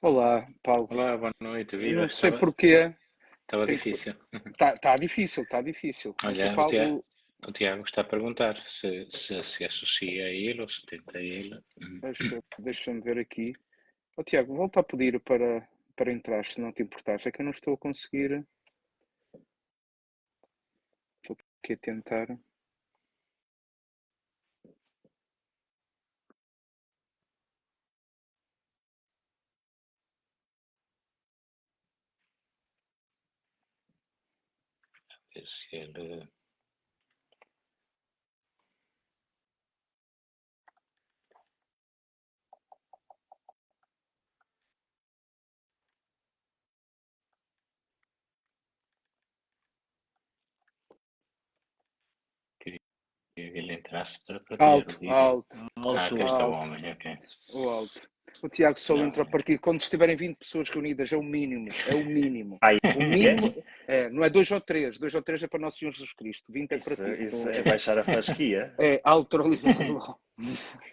Olá, Paulo. Olá, boa noite, Eu viva. não sei Estava, porquê. estava Tenho que... difícil. Tá difícil, tá difícil. Mas o Olha, Paulo, o Tiago está a perguntar se associa a ele ou se tenta ele. deixa-me ver aqui. Ó Tiago, volta a pedir para entrar, se não te importares. É que eu não estou a conseguir. Estou aqui a tentar. Ver se ele. Queria que ele entrasse para partilhar o Alto, vídeo. alto, Aqui está o alto, homem, ok. o alto. O Tiago só Não, entra a partir quando estiverem 20 pessoas reunidas. É o mínimo, é o mínimo. Aí O mínimo é? não é dois ou três. Dois ou três é para Nosso Senhor Jesus Cristo. 20 é para ti. Isso é baixar a fasquia. É alto nível.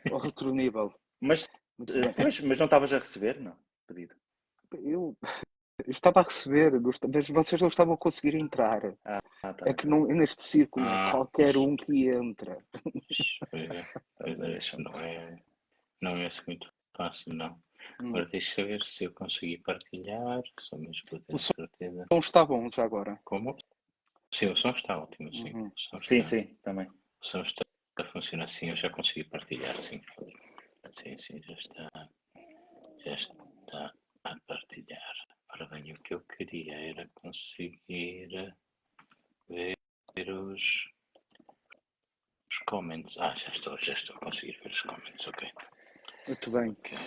Outro nível. Mas, Muito bem. mas não estavas a receber, não? Pedido. Eu estava a receber, mas vocês não estavam a conseguir entrar. Tá É bem, que tá bem. não, neste círculo é Ah, qualquer um que entra. pois é, isso não é assim muito fácil, não. Hum. Agora deixa eu ver se eu consegui partilhar, só mesmo para ter O a certeza. som está bom já agora. Como? Sim, o som está ótimo, sim. Uhum. O som Sim, está. sim, também. O som está a funcionar assim, eu já consegui partilhar, sim. Sim, já está a partilhar. Ora bem, o que eu queria era conseguir ver os comments. Já estou a conseguir ver os comments, ok. Muito bem. Ok,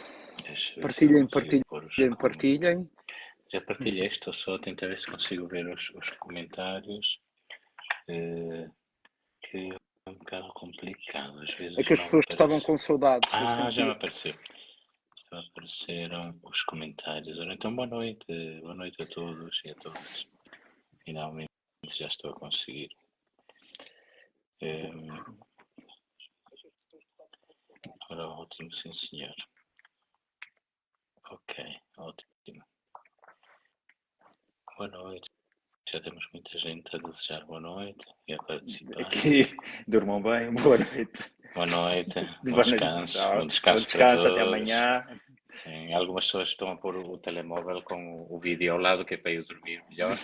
deixa eu ver se eu Partilhem, consigo pôr os partilhem, comentários. partilhem. Já partilhei, estou só a tentar ver se consigo ver os comentários. Que é um bocado complicado, às É vezes que as não pessoas estavam aparece. com saudades. Eu Ah, já me senti. apareceu. Já apareceram os comentários. Ora, então, boa noite a todos e a todas. Finalmente já estou a conseguir. Ora, ótimo, sim senhor. Ok, ótimo. Boa noite. Já temos muita gente a desejar boa noite e a participar. Aqui, durmam bem, boa noite. Boa noite, bom Boa noite. descanso, Tchau. bom descanso Bom para descanso, até todos. amanhã. Sim, algumas pessoas estão a pôr o telemóvel com o vídeo ao lado, que é para eu dormir melhor.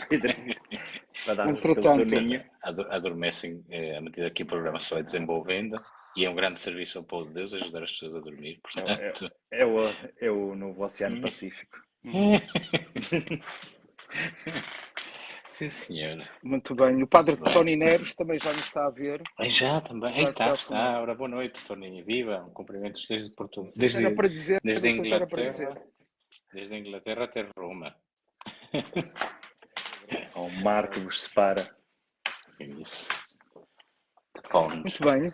Para dar aquele Entretanto, soninho. Adormecem à medida que o programa se vai desenvolvendo e é um grande serviço ao povo de Deus ajudar as pessoas a dormir, portanto. É o novo Oceano Pacífico. Sim, senhora. muito bem. O padre Muito bem. Tony Neres também já nos está a ver. Já também. Já está a Está. fumar. Ora, boa noite, Toninho. Viva. Cumprimentos desde Portugal. Isso era para dizer, Desde não a sei se era para dizer. Inglaterra. Desde a Inglaterra até Roma. O mar que vos separa. É isso. Pontos. Muito bem.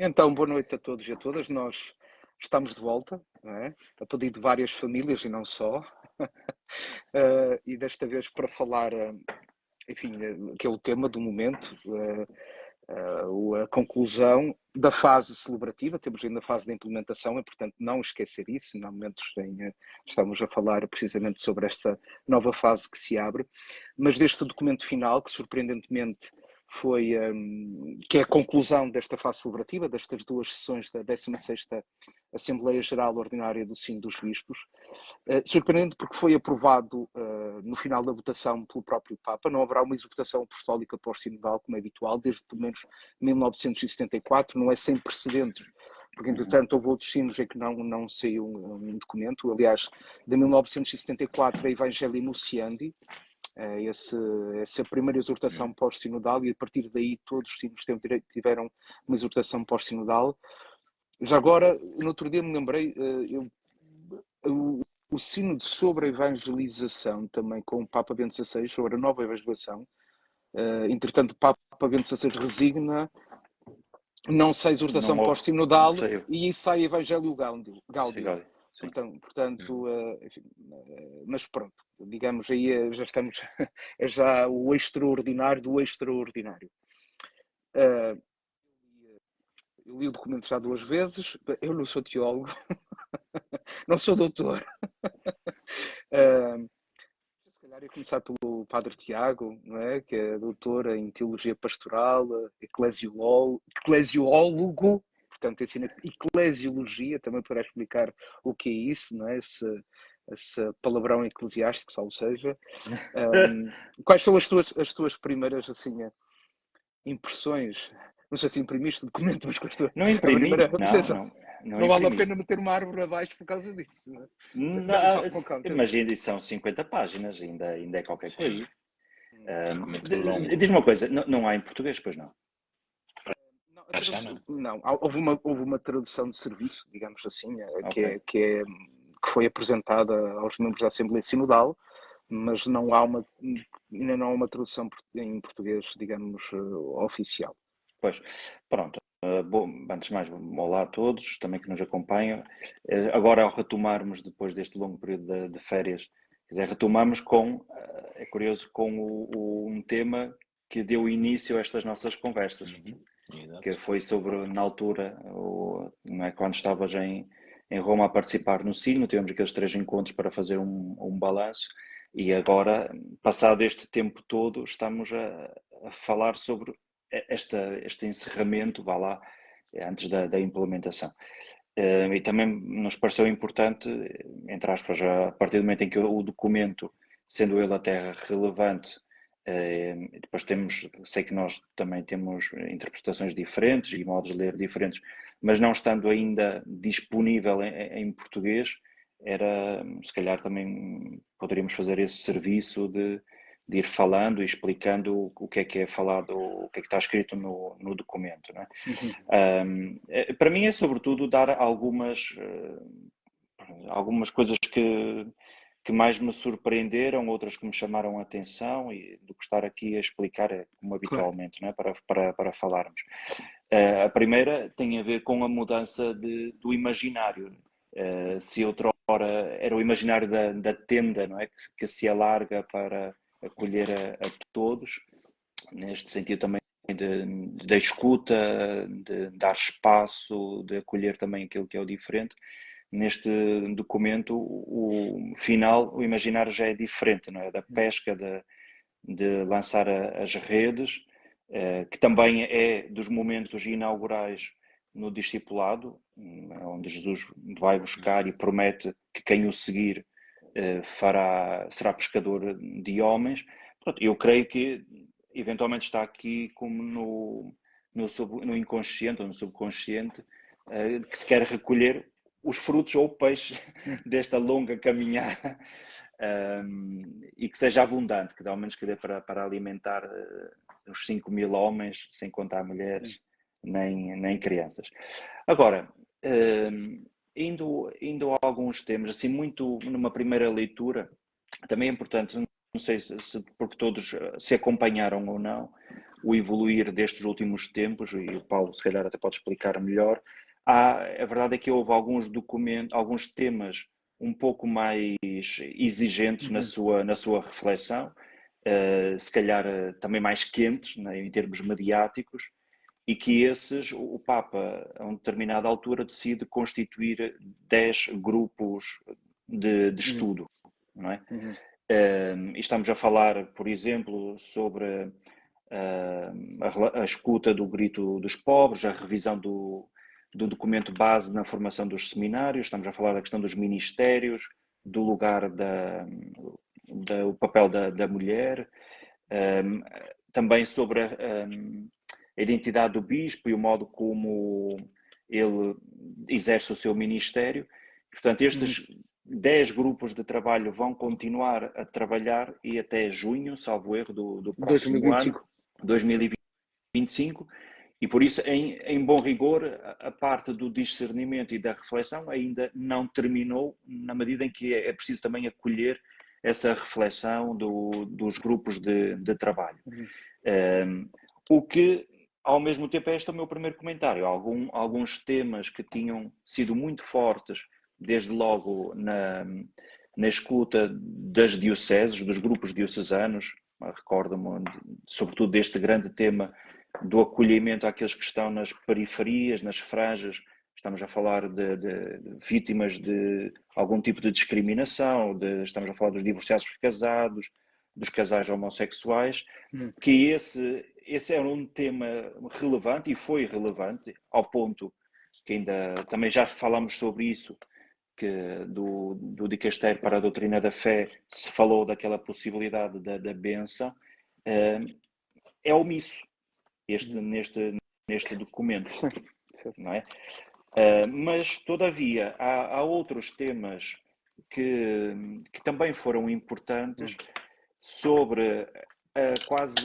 Então, boa noite a todos e a todas. Nós estamos de volta, não é? A pedido de várias famílias e não só. E desta vez para falar, enfim, que é o tema do momento, a conclusão da fase celebrativa. Temos ainda a fase de implementação, é portanto não esquecer isso. Há momentos em estamos a falar precisamente sobre esta nova fase que se abre, mas deste documento final, que surpreendentemente foi, que é a conclusão desta fase celebrativa, destas duas sessões da 16ª Assembleia Geral Ordinária do Sino dos Bispos. Surpreendente porque foi aprovado no final da votação pelo próprio Papa. Não haverá uma exortação apostólica pós-sinodal, como é habitual, desde pelo menos 1974, não é sem precedentes, porque entretanto houve outros sinos em que não saiu um documento. Aliás, de 1974 a Evangelii Nuntiandi, essa primeira exortação pós-sinodal, e a partir daí todos os sinos tiveram uma exortação pós-sinodal. Já agora, no outro dia me lembrei, o sínodo sobre a evangelização, também com o Papa Bento XVI, sobre a nova evangelização. Entretanto, o Papa Bento XVI resigna, não sai exortação pós-sinodal e aí sai Evangelho Gaudium. Portanto, enfim, mas pronto, digamos, aí já estamos, é já o extraordinário do extraordinário. Eu li o documento já 2 vezes, eu não sou teólogo, não sou doutor, Ah, se calhar ia começar pelo Padre Tiago, não é? Que é doutor em Teologia Pastoral, eclesiólogo, portanto ensina eclesiologia, também poderá explicar o que é isso, não é? Esse palavrão eclesiástico, salvo seja. Quais são as tuas primeiras, assim, impressões? Não sei se imprimiste o documento, mas Não a imprimi, primeira percepção. não Não vale a imprimi. pena meter uma árvore abaixo por causa disso. Não é? Não, Não, só, com calma, mas ainda são 50 páginas, ainda é qualquer Sim, coisa. é muito longo. Diz-me uma coisa, não há em português, pois não? Não, Para já não. não, houve uma tradução de serviço, digamos assim, Ok. que foi apresentada aos membros da Assembleia Sinodal, mas não há ainda não há uma tradução em português, digamos, oficial. Pois, pronto. Bom, antes de mais, olá a todos, também que nos acompanham. Agora, ao retomarmos, depois deste longo período de férias, retomamos com, é curioso, com um tema que deu início a estas nossas conversas, que Exato. foi sobre, na altura, não é, quando estavas em Roma a participar no Sino, tivemos aqueles 3 encontros para fazer um balanço, e agora, passado este tempo todo, estamos a falar sobre este encerramento, vá lá, antes da implementação. E também nos pareceu importante, entre aspas, a partir do momento em que o documento, sendo ele até relevante, depois sei que nós também temos interpretações diferentes e modos de ler diferentes, mas não estando ainda disponível em português, se calhar também poderíamos fazer esse serviço de ir falando e explicando o que é falado, o que está escrito no documento, não é? Para mim é sobretudo dar algumas coisas que mais me surpreenderam, outras que me chamaram a atenção, e do que estar aqui a explicar, como Claro. habitualmente, não é? para falarmos. A primeira tem a ver com a mudança do imaginário. Se outrora era o imaginário da tenda, não é? Que se alarga para acolher a todos, neste sentido também da escuta, de dar espaço, de acolher também aquilo que é o diferente. Neste documento, o final, o imaginário já é diferente, não é? Da pesca, de lançar as redes, que também é dos momentos inaugurais no discipulado, onde Jesus vai buscar e promete que quem o seguir será pescador de homens. Pronto, eu creio que eventualmente está aqui como no inconsciente ou no subconsciente, que se quer recolher os frutos ou o peixe desta longa caminhada, e que seja abundante, que ao menos que dê para alimentar os 5.000 homens, sem contar mulheres nem crianças. Agora, indo a alguns temas, assim, muito numa primeira leitura, também é importante, não sei porque todos se acompanharam ou não, o evoluir destes últimos tempos, e o Paulo se calhar até pode explicar melhor. A verdade é que houve alguns temas um pouco mais exigentes na sua reflexão, se calhar também mais quentes, né, em termos mediáticos, e que o Papa, a uma determinada altura, decide constituir 10 grupos de estudo, não é? E estamos a falar, por exemplo, sobre a escuta do grito dos pobres, a revisão do documento base na formação dos seminários, estamos a falar da questão dos ministérios, do lugar o papel da mulher, também sobre a identidade do bispo e o modo como ele exerce o seu ministério. Portanto, estes 10 grupos de trabalho vão continuar a trabalhar e até junho, salvo erro, do próximo 2025. ano, 2025, e por isso, em bom rigor, a parte do discernimento e da reflexão ainda não terminou, na medida em que é preciso também acolher essa reflexão dos grupos de trabalho. O que, ao mesmo tempo, este é o meu primeiro comentário. Alguns temas que tinham sido muito fortes, desde logo na escuta das dioceses, dos grupos diocesanos, recordo-me sobretudo deste grande tema do acolhimento àqueles que estão nas periferias, nas franjas estamos a falar de vítimas de algum tipo de discriminação, estamos a falar dos divorciados casados, dos casais homossexuais, que esse era um tema relevante e foi relevante, ao ponto que ainda também já falamos sobre isso, que do Dicasteiro para a Doutrina da Fé se falou daquela possibilidade da bênção, é omisso neste documento, não é? Mas, todavia, há outros temas que também foram importantes sobre a quase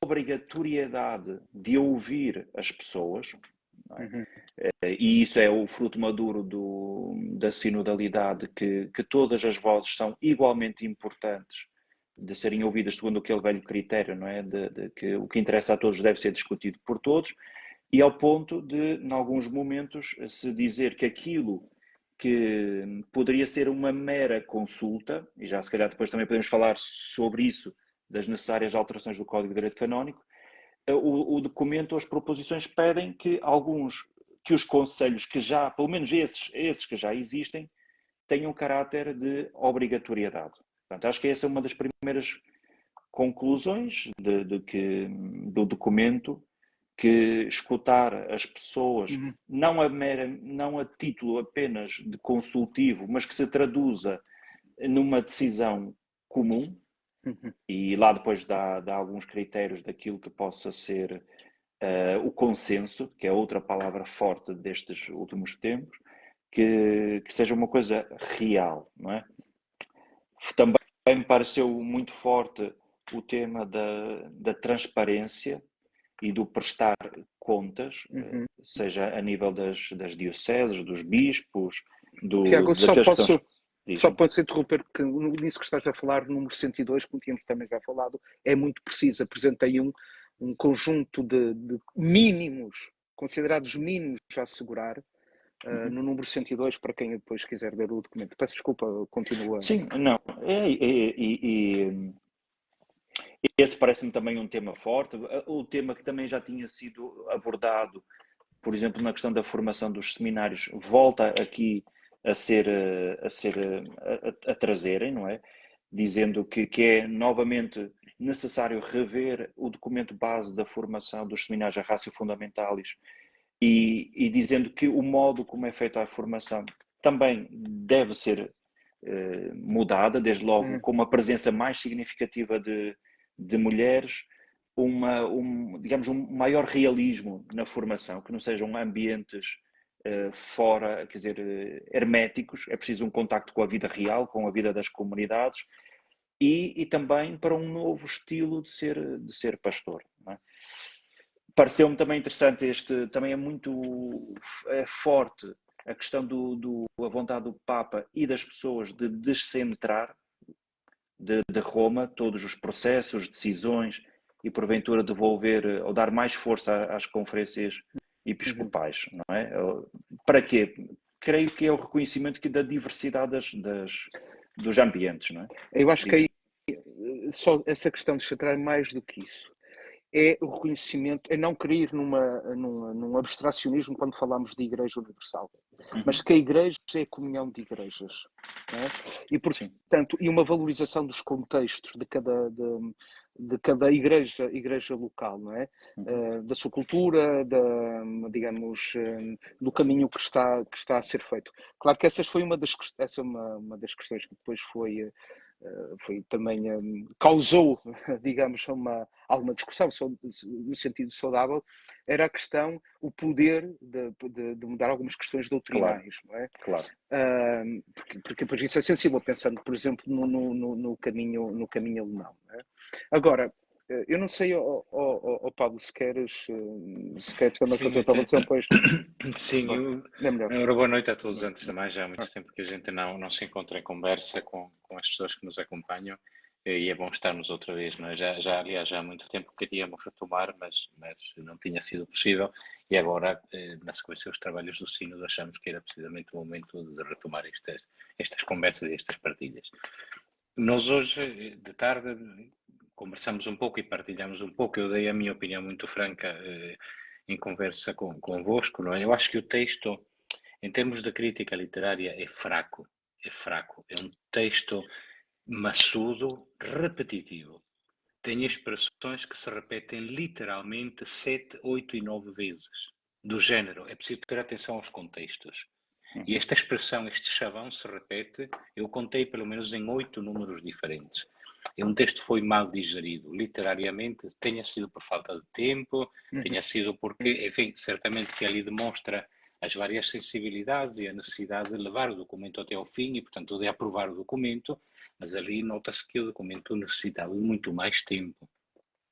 obrigatoriedade de ouvir as pessoas, não é? E isso é o fruto maduro da sinodalidade, que todas as vozes são igualmente importantes de serem ouvidas segundo aquele velho critério, não é? De que o que interessa a todos deve ser discutido por todos, e ao ponto de, em alguns momentos, se dizer que aquilo que poderia ser uma mera consulta, e já se calhar depois também podemos falar sobre isso, das necessárias alterações do Código de Direito Canónico, o documento, as proposições pedem que os conselhos que já, pelo menos esses que já existem, tenham caráter de obrigatoriedade. Portanto, acho que essa é uma das primeiras conclusões do documento, que escutar as pessoas, não a título apenas de consultivo, mas que se traduza numa decisão comum, e lá depois dá alguns critérios daquilo que possa ser o consenso, que é outra palavra forte destes últimos tempos, que seja uma coisa real, não é? Também me pareceu muito forte o tema da transparência e do prestar contas, seja a nível das dioceses, dos bispos, Tiago, só Diz-me. posso interromper, porque nisso que estás a falar, no número 102, como tínhamos também já falado, é muito preciso. Apresentei um conjunto de mínimos, considerados mínimos a assegurar, no número 102, para quem depois quiser ler o documento. Peço desculpa, continua. Sim, não. Esse parece-me também um tema forte. O tema que também já tinha sido abordado, por exemplo, na questão da formação dos seminários, volta aqui a trazerem, não é? Dizendo que é novamente necessário rever o documento base da formação dos seminários a Ratio Fundamentalis e dizendo que o modo como é feita a formação também deve ser mudada, desde logo com uma presença mais significativa de mulheres, digamos, um maior realismo na formação, que não sejam ambientes fora, quer dizer, herméticos. É preciso um contacto com a vida real, com a vida das comunidades, e também para um novo estilo de ser pastor, não é? Pareceu-me também interessante também é muito forte a questão a vontade do Papa e das pessoas de descentrar de Roma todos os processos, decisões, e porventura devolver ou dar mais força às conferências episcopais, não é? Para quê? Creio que é o reconhecimento da diversidade dos ambientes, não é? Eu acho que aí, só essa questão de centrar mais do que isso, é o reconhecimento, é não querer num abstracionismo quando falamos de Igreja Universal, mas que a Igreja é a comunhão de igrejas, não é? E, portanto, e uma valorização dos contextos de cada igreja local, não é? Da sua cultura, digamos, do caminho que está a ser feito. Claro que essa é uma das questões que depois foi também causou, digamos, alguma discussão no sentido saudável, era a questão, o poder de mudar algumas questões doutrinais, claro, não é? Claro. Porque depois isso é sensível, pensando, por exemplo, no caminho alemão, não é? Agora, eu não sei, Pablo, se queres também fazer a tua avaliação, pois... Sim, é melhor. Ora, boa noite a todos. Antes de mais, já há muito tempo que a gente não se encontra em conversa com as pessoas que nos acompanham, e é bom estarmos outra vez, não é? Aliás, já há muito tempo queríamos retomar, mas não tinha sido possível, e agora, na sequência dos trabalhos do Sínodo, achamos que era precisamente o momento de retomar estas conversas e estas partilhas. Nós hoje, de tarde, conversamos um pouco e partilhamos um pouco. Eu dei a minha opinião muito franca em conversa convosco, não é? Eu acho que o texto em termos de crítica literária, é fraco. É um texto maçudo, repetitivo. Tem expressões que se repetem literalmente 7, 8 e 9 vezes. Do género, é preciso ter atenção aos contextos. E esta expressão, este chavão, se repete, eu contei pelo menos em 8 números diferentes. É um texto que foi mal digerido, literariamente, tenha sido por falta de tempo, tenha sido porque, enfim, certamente que ali demonstra as várias sensibilidades e a necessidade de levar o documento até ao fim e, portanto, de aprovar o documento, mas ali nota-se que o documento necessitava de muito mais tempo.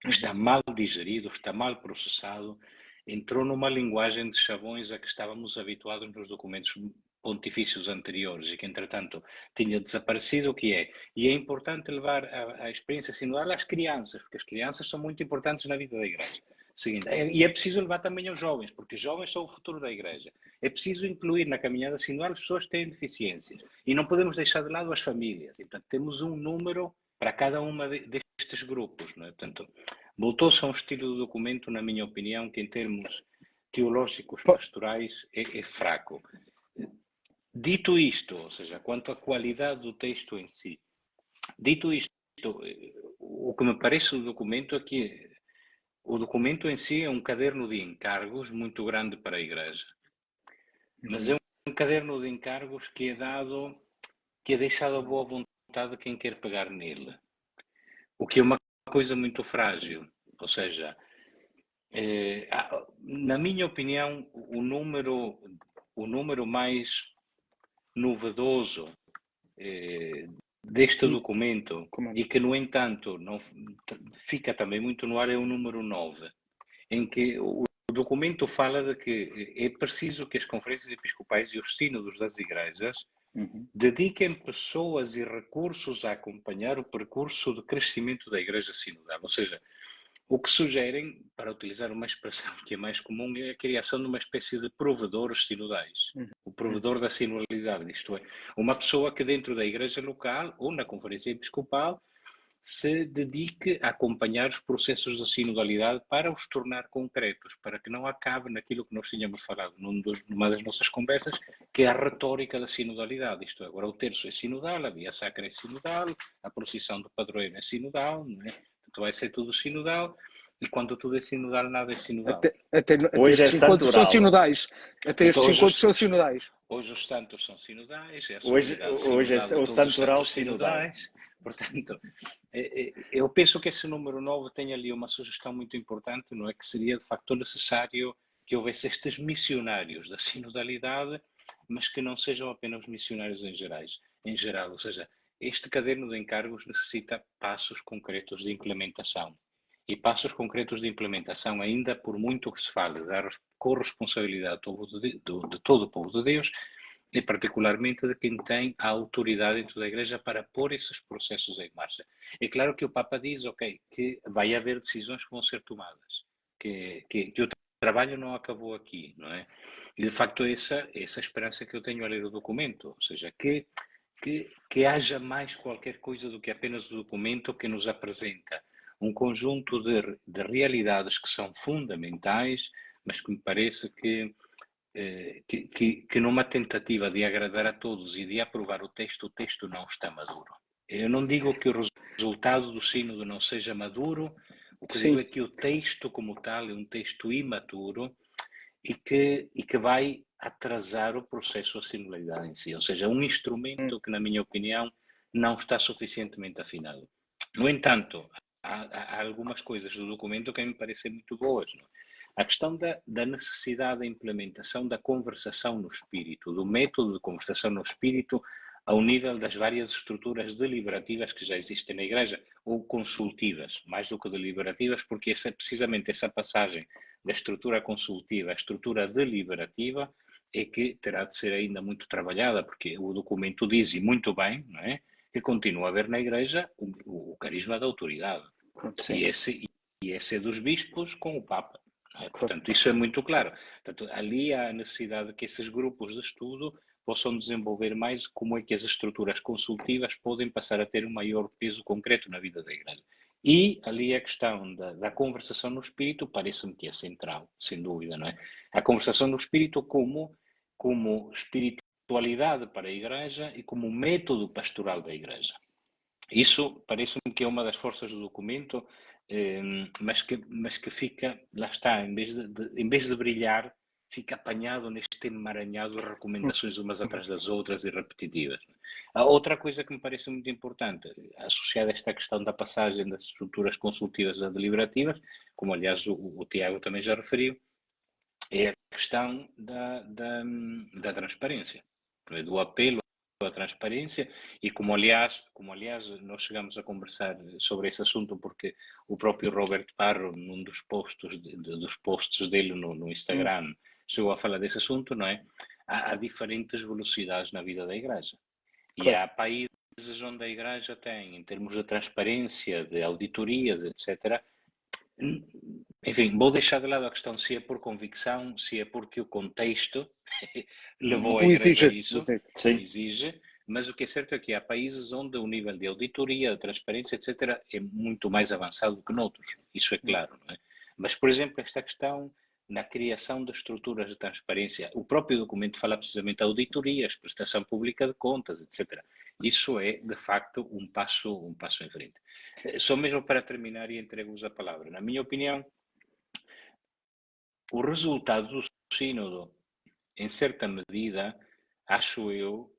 Está mal digerido, está mal processado, entrou numa linguagem de chavões a que estávamos habituados nos documentos pontifícios anteriores e que, entretanto, tinha desaparecido, o que é. E é importante levar a experiência sinodal às crianças, porque as crianças são muito importantes na vida da Igreja. Seguinte, e é preciso levar também aos jovens, porque os jovens são o futuro da Igreja. É preciso incluir na caminhada sinodal as pessoas que têm deficiências. E não podemos deixar de lado as famílias. E, portanto, temos um número para cada uma destes grupos. Não é? Portanto, voltou-se a um estilo de documento, na minha opinião, que em termos teológicos pastorais é fraco. Dito isto, ou seja, quanto à qualidade do texto em si, dito isto, o que me parece do documento é que o documento em si é um caderno de encargos muito grande para a Igreja. Mas é um caderno de encargos que é deixado à boa vontade de quem quer pegar nele. O que é uma coisa muito frágil. Ou seja, na minha opinião, o número mais novedoso deste documento, e que, no entanto, não fica também muito no ar, é o número 9, em que o documento fala de que é preciso que as conferências episcopais e os sínodos das igrejas dediquem pessoas e recursos a acompanhar o percurso de crescimento da igreja sinodal. Ou seja, o que sugerem, para utilizar uma expressão que é mais comum, é a criação de uma espécie de provedores sinodais. O provedor da sinodalidade, isto é, uma pessoa que dentro da igreja local ou na conferência episcopal se dedique a acompanhar os processos da sinodalidade para os tornar concretos, para que não acabe naquilo que nós tínhamos falado numa das nossas conversas, que é a retórica da sinodalidade. Isto é, agora o terço é sinodal, a via sacra é sinodal, a procissão do padroeiro é sinodal, não é? Então vai ser tudo sinodal, e quando tudo é sinodal, nada é sinodal. Até Hoje é estes encontros são santoral. sinodais. Até Então, estes encontros são sinodais. Hoje os santos são sinodais, é a Hoje solenidade é o de todos os santoral santos sinodal. sinodais. Portanto, eu penso que esse número 9 tem ali uma sugestão muito importante, não é? Que seria de facto necessário que houvesse estes missionários da sinodalidade, mas que não sejam apenas missionários em geral. Ou seja, este caderno de encargos necessita passos concretos de implementação. E passos concretos de implementação, ainda por muito que se fale da corresponsabilidade de todo o povo de Deus, e particularmente de quem tem a autoridade dentro da Igreja para pôr esses processos em marcha. É claro que o Papa diz, ok, que vai haver decisões que vão ser tomadas, que o trabalho não acabou aqui, não é? E de facto essa esperança que eu tenho a ler o documento, ou seja, que haja mais qualquer coisa do que apenas o documento que nos apresenta um conjunto de realidades que são fundamentais, mas que me parece que numa tentativa de agradar a todos e de aprovar o texto não está maduro. Eu não digo que o resultado do sínodo não seja maduro, o que digo é que o texto como tal é um texto imaturo e que vai atrasar o processo da sinodalidade em si, ou seja, um instrumento que, na minha opinião, não está suficientemente afinado. No entanto, há algumas coisas do documento que me parecem muito boas. Não? A questão da necessidade da implementação da conversação no espírito, do método de conversação no espírito ao nível das várias estruturas deliberativas que já existem na Igreja, ou consultivas, mais do que deliberativas, porque precisamente essa passagem da estrutura consultiva à estrutura deliberativa é que terá de ser ainda muito trabalhada, porque o documento diz, e muito bem, não é? Que continua a haver na Igreja o carisma da autoridade. E esse é dos bispos com o Papa. É? Portanto, isso é muito claro. Portanto, ali há a necessidade de que esses grupos de estudo possam desenvolver mais como é que as estruturas consultivas podem passar a ter um maior peso concreto na vida da Igreja. E ali a questão da conversação no espírito parece-me que é central, sem dúvida, não é? A conversação no espírito como como espiritualidade para a Igreja e como método pastoral da Igreja. Isso parece-me que é uma das forças do documento, mas que fica, lá está, em vez de brilhar, fica apanhado neste emaranhado de recomendações umas atrás das outras e repetitivas. A outra coisa que me parece muito importante, associada a esta questão da passagem das estruturas consultivas a deliberativas, como aliás o Tiago também já referiu, é a questão da transparência, do apelo à transparência e como aliás nós chegamos a conversar sobre esse assunto porque o próprio Robert Parro num dos posts dele no Instagram chegou a falar desse assunto, não é? Há diferentes velocidades na vida da Igreja e Claro. há países onde a Igreja tem, em termos de transparência, de auditorias, etc., enfim, vou deixar de lado a questão se é por convicção, se é porque o contexto levou a O Igreja a exige. isso, Sim. exige, mas o que é certo é que há países onde o nível de auditoria, de transparência, etc., é muito mais avançado do que noutros, isso é claro, não é? Mas, por exemplo, esta questão na criação de estruturas de transparência, o próprio documento fala precisamente de auditorias, prestação pública de contas, etc. Isso é, de facto, um passo em frente. Só mesmo para terminar e entrego-vos a palavra. Na minha opinião, o resultado do sínodo, em certa medida, acho eu,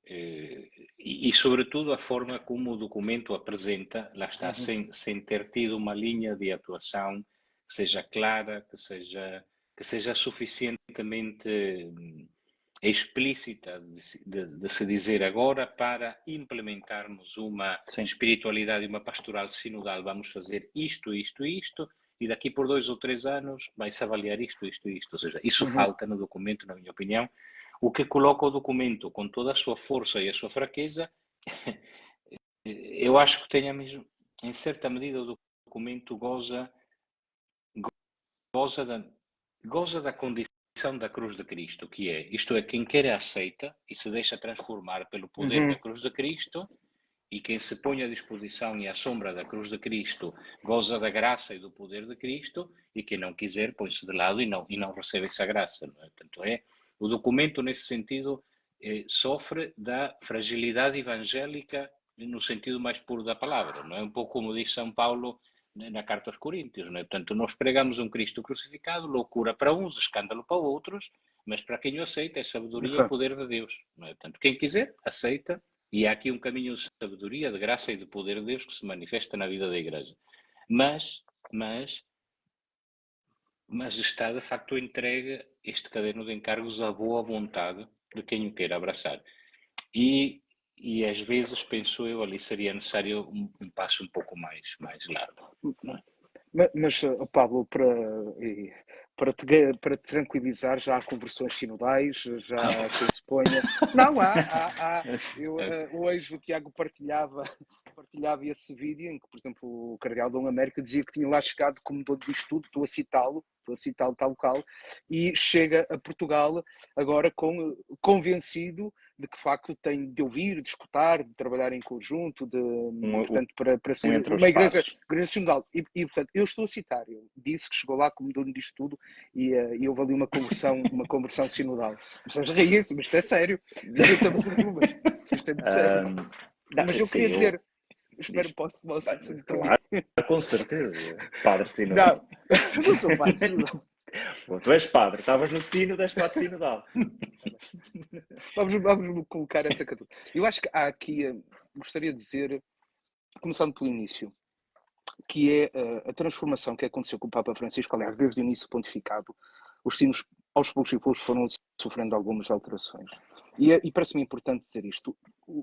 e sobretudo a forma como o documento apresenta, lá está, sem ter tido uma linha de atuação que seja clara, que seja suficientemente explícita de se dizer agora para implementarmos uma espiritualidade e uma pastoral sinodal, vamos fazer isto, isto, isto, e daqui por 2 ou 3 anos vai-se avaliar isto, isto, isto. Ou seja, isso falta no documento, na minha opinião, o que coloca o documento com toda a sua força e a sua fraqueza. Eu acho que tenha mesmo, em certa medida, o documento goza da condição da cruz de Cristo, que é, isto é, quem quer aceita e se deixa transformar pelo poder da cruz de Cristo, e quem se põe à disposição e à sombra da cruz de Cristo goza da graça e do poder de Cristo, e quem não quiser põe-se de lado e não recebe essa graça. Não é? Portanto, o documento, nesse sentido, sofre da fragilidade evangélica no sentido mais puro da palavra. Não é? Um pouco como diz São Paulo na carta aos Coríntios. Não é? Portanto, nós pregamos um Cristo crucificado, loucura para uns, escândalo para outros, mas para quem o aceita é sabedoria e poder de Deus. Não é? Portanto, quem quiser, aceita. E há aqui um caminho de sabedoria, de graça e de poder de Deus que se manifesta na vida da Igreja. Mas está, de facto, entregue este caderno de encargos à boa vontade de quem o queira abraçar. E às vezes, penso eu, ali seria necessário um passo um pouco mais largo. Não é? Mas, Pablo, para te tranquilizar, já há conversões sinodais, já quem se ponha. Não, há. Hoje o Tiago partilhava esse vídeo em que, por exemplo, o Cardeal Dom Américo dizia que tinha lá chegado como dono disto tudo, estou a citá-lo tal qual, e chega a Portugal agora convencido de que, de facto, tem de ouvir, de escutar, de trabalhar em conjunto, portanto, para ser uma igreja sinodal. E, portanto, eu estou a citar, ele disse que chegou lá como dono disto tudo e houve ali uma conversão sinodal. Mas ri-se, mas isto é sério. Estamos a rir, mas isto é muito sério. Mas eu queria dizer... Espero, posso claro, com certeza. Padre sinodal. Não sou padre sinodal. Tu és padre, estavas no sino, és padre sinodal. Vamos colocar essa categoria. Eu acho que há aqui, gostaria de dizer, começando pelo início, que é a transformação que aconteceu com o Papa Francisco. Aliás, desde o início do pontificado, os sinos aos poucos e poucos foram sofrendo algumas alterações. E parece-me importante dizer isto.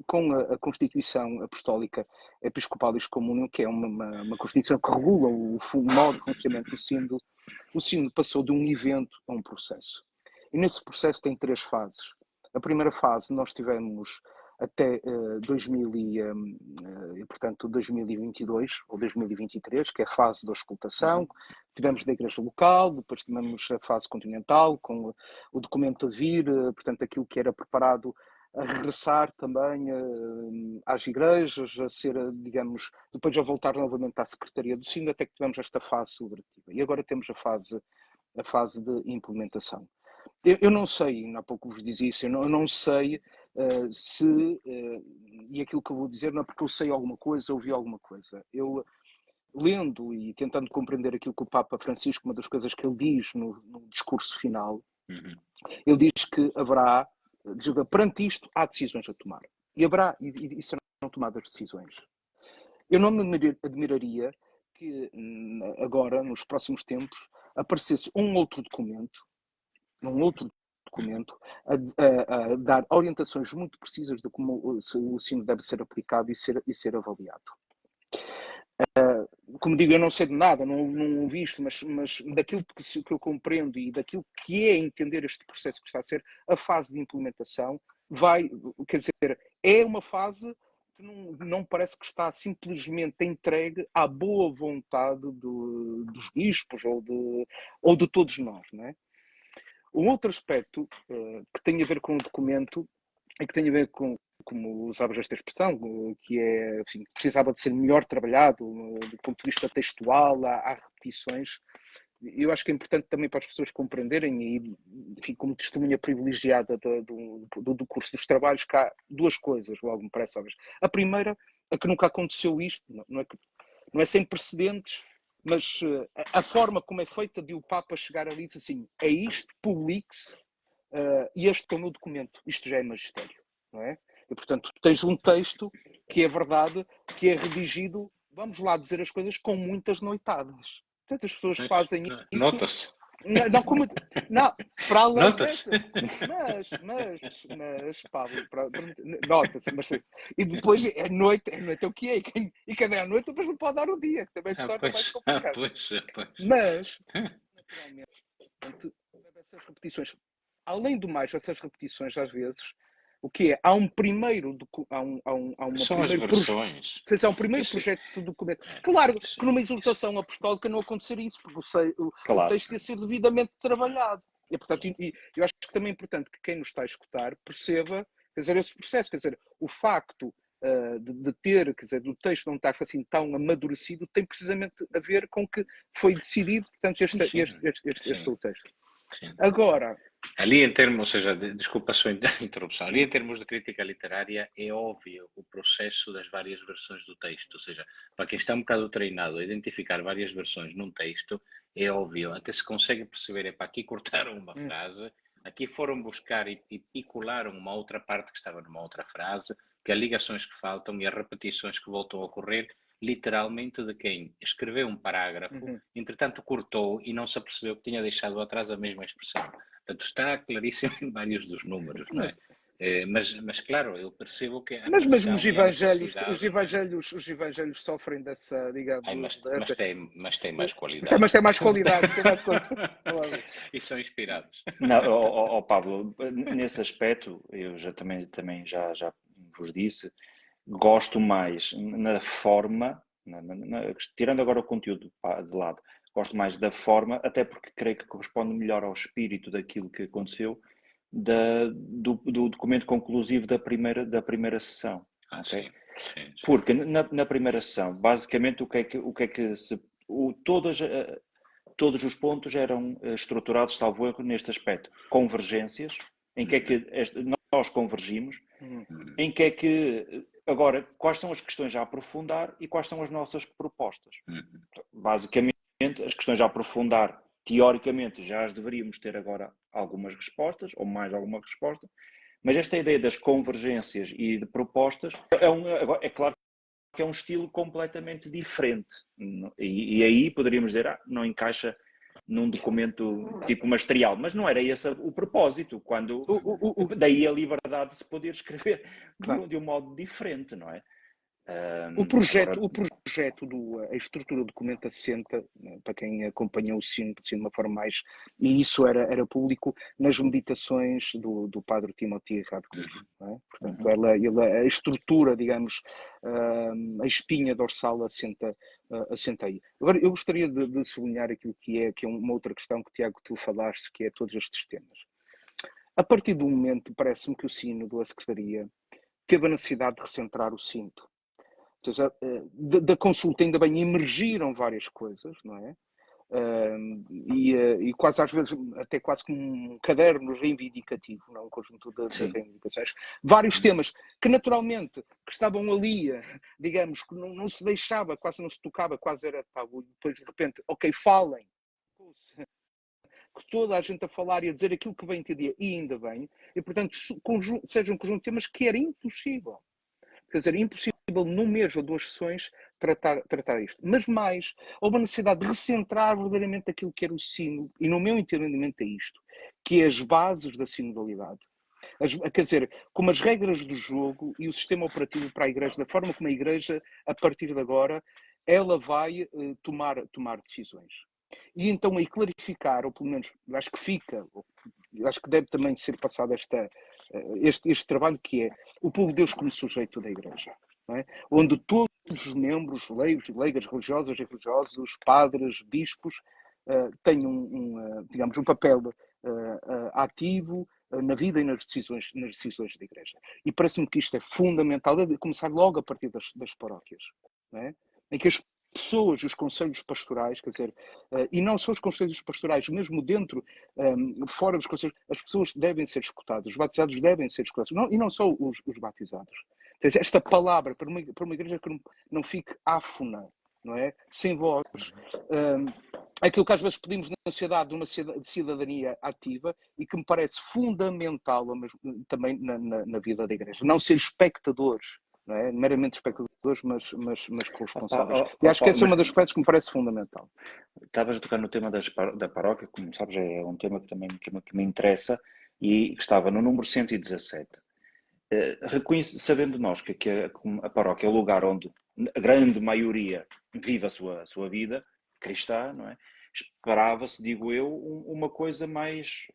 Com a Constituição Apostólica Episcopal Excommunium, que é uma Constituição que regula o modo de funcionamento do sínodo, o sínodo passou de um evento a um processo. E nesse processo tem 3 fases. A primeira fase nós tivemos até 2022 ou 2023, que é a fase da auscultação. Tivemos da Igreja Local, depois tivemos a fase continental, com o documento a vir, portanto, aquilo que era preparado a regressar também às igrejas, a ser, digamos, depois a voltar novamente à Secretaria do Sínodo, até que tivemos esta fase celebrativa. E agora temos a fase de implementação. Eu não sei, há pouco vos dizia isso, eu não sei se, e aquilo que eu vou dizer não é porque eu sei alguma coisa, ouvi alguma coisa. Eu, lendo e tentando compreender aquilo que o Papa Francisco, uma das coisas que ele diz no discurso final, ele diz que haverá, perante isto, há decisões a tomar. E serão tomadas decisões. Eu não me admiraria que agora, nos próximos tempos, aparecesse um outro documento a dar orientações muito precisas de como o sino deve ser aplicado e ser avaliado. Como digo, eu não sei de nada, não ouvi isto, mas daquilo que eu compreendo e daquilo que é entender este processo que está a ser a fase de implementação, quer dizer, é uma fase que não parece que está simplesmente entregue à boa vontade dos bispos ou de todos nós, não é? Um outro aspecto que tem a ver com o documento e que tem a ver com, como usavas esta expressão, que é, enfim, precisava de ser melhor trabalhado do ponto de vista textual, há repetições. Eu acho que é importante também para as pessoas compreenderem, e enfim, como testemunha privilegiada do curso dos trabalhos, que há duas coisas, logo me parece óbvias. A primeira é que nunca aconteceu isto, não é sem precedentes, mas a forma como é feita de o Papa chegar ali e dizer assim, é isto, publique-se, e este é o meu documento, isto já é magistério, não é? E, portanto, tens um texto que é verdade, que é redigido, vamos lá dizer as coisas, com muitas noitadas. Portanto, as pessoas fazem isso... Nota-se. Não, para além Nota-se. dessa... Mas, Pablo, nota-se. E depois é noite é o que é. E quem é à noite, depois não pode dar o dia, que também se torna mais complicado. Pois. Mas, naturalmente, essas repetições... Além do mais, essas repetições, às vezes, o que é? Há um primeiro... São as versões. Há um primeiro projeto de documento. Claro que numa exortação apostólica não acontecer isso, porque o texto ia ser devidamente trabalhado. E, portanto, eu acho que também é importante que quem nos está a escutar perceba, quer dizer, esse processo. Quer dizer, o facto de ter, quer dizer, do texto não estar assim tão amadurecido, tem precisamente a ver com que foi decidido, portanto, este é o texto. Sim. Agora... Ali em termos, ou seja, desculpa a sua interrupção, ali em termos de crítica literária é óbvio o processo das várias versões do texto, ou seja, para quem está um bocado treinado a identificar várias versões num texto, é óbvio, até se consegue perceber, para aqui cortaram uma frase, aqui foram buscar e colaram uma outra parte que estava numa outra frase, que há ligações que faltam e há repetições que voltam a ocorrer, literalmente de quem escreveu um parágrafo, entretanto cortou e não se apercebeu que tinha deixado atrás a mesma expressão. Portanto, está claríssimo em vários dos números, não é? Mas claro, eu percebo que a mas mesmo os evangelhos sofrem dessa, digamos... mas tem mais qualidade. Mas tem mais qualidade. E são inspirados. Não, Pablo, nesse aspecto, eu também já vos disse, gosto mais na forma, tirando agora o conteúdo de lado, gosto mais da forma, até porque creio que corresponde melhor ao espírito daquilo que aconteceu, do documento conclusivo da primeira sessão. Okay? Sim. Porque na primeira sessão, basicamente, todos os pontos eram estruturados, salvo erro, neste aspecto. Convergências, em que é que nós convergimos, em que é que... Agora, quais são as questões a aprofundar e quais são as nossas propostas? Basicamente, as questões a aprofundar, teoricamente, já as deveríamos ter agora algumas respostas, ou mais alguma resposta, mas esta ideia das convergências e de propostas é claro que é um estilo completamente diferente. E aí poderíamos dizer, não encaixa num documento tipo magisterial, mas não era esse o propósito, daí a liberdade de se poder escrever de um modo diferente, não é? O projeto, a estrutura do documento assenta, para quem acompanhou o sino de uma forma mais, e isso era público, nas meditações do padre Timothy Radcliffe. Não é? Portanto, a estrutura, digamos, a espinha dorsal assenta aí. Agora, eu gostaria de sublinhar aquilo que é uma outra questão que, Tiago, tu falaste, que é todos estes temas. A partir do momento, parece-me que o sínodo, a Secretaria, teve a necessidade de recentrar o cinto. Da consulta ainda bem emergiram várias coisas, não é? e quase às vezes até quase como um caderno reivindicativo, não? Um conjunto de reivindicações. Vários temas que naturalmente que estavam ali, digamos, que não se deixava, quase não se tocava, quase era tabu. Depois de repente, ok, falem. Que toda a gente a falar e a dizer aquilo que bem entendia, e ainda bem, e portanto seja um conjunto de temas que era impossível. Quer dizer, impossível num mês ou 2 sessões tratar isto. Mas mais, houve a necessidade de recentrar verdadeiramente aquilo que era o sínodo, e no meu entendimento é isto, que é as bases da sinodalidade. Quer dizer, como as regras do jogo e o sistema operativo para a Igreja, da forma como a Igreja, a partir de agora, ela vai tomar decisões. E então aí clarificar, ou pelo menos acho que fica, acho que deve também ser passado este trabalho, que é o povo de Deus como sujeito da Igreja, não é? Onde todos os membros, leigos e leigas, religiosos e religiosos, padres, bispos, têm digamos, um papel ativo na vida e nas decisões da Igreja. E parece-me que isto é fundamental, de começar logo a partir das paróquias, não é? Em que as pessoas, os conselhos pastorais, quer dizer, e não só os conselhos pastorais, mesmo dentro, fora dos conselhos, as pessoas devem ser escutadas, os batizados devem ser escutados, e não só os batizados. Quer dizer, esta palavra, para uma igreja que não fique áfona, não é? Sem voz, aquilo que às vezes pedimos na sociedade, de uma cidadania ativa, e que me parece fundamental também na vida da igreja. Não ser espectadores, não é? Meramente espectadores, mas corresponsáveis. E acho que esse é um dos aspectos que me parece fundamental. Estavas a tocar no tema da paróquia, como sabes, é um tema que também que me interessa, e que estava no número 117. Sabendo nós que a paróquia é o lugar onde a grande maioria vive a sua vida cristã, não é? Esperava-se, digo eu, uma coisa mais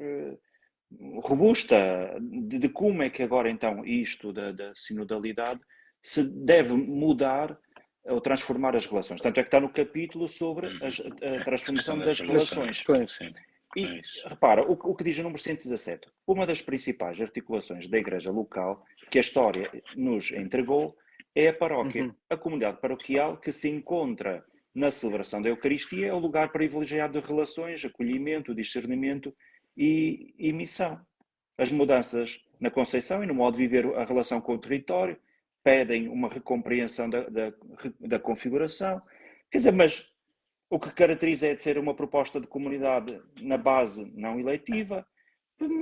robusta de como é que agora então isto da sinodalidade se deve mudar ou transformar as relações. Tanto é que está no capítulo sobre a transformação das relações. E repara, o que diz o número 117, uma das principais articulações da igreja local que a história nos entregou é a paróquia, a comunidade paroquial que se encontra na celebração da Eucaristia, é o lugar privilegiado de relações, acolhimento, discernimento e missão. As mudanças na concepção e no modo de viver a relação com o território pedem uma recompreensão da configuração. Quer dizer, mas o que caracteriza é de ser uma proposta de comunidade na base não eleitiva,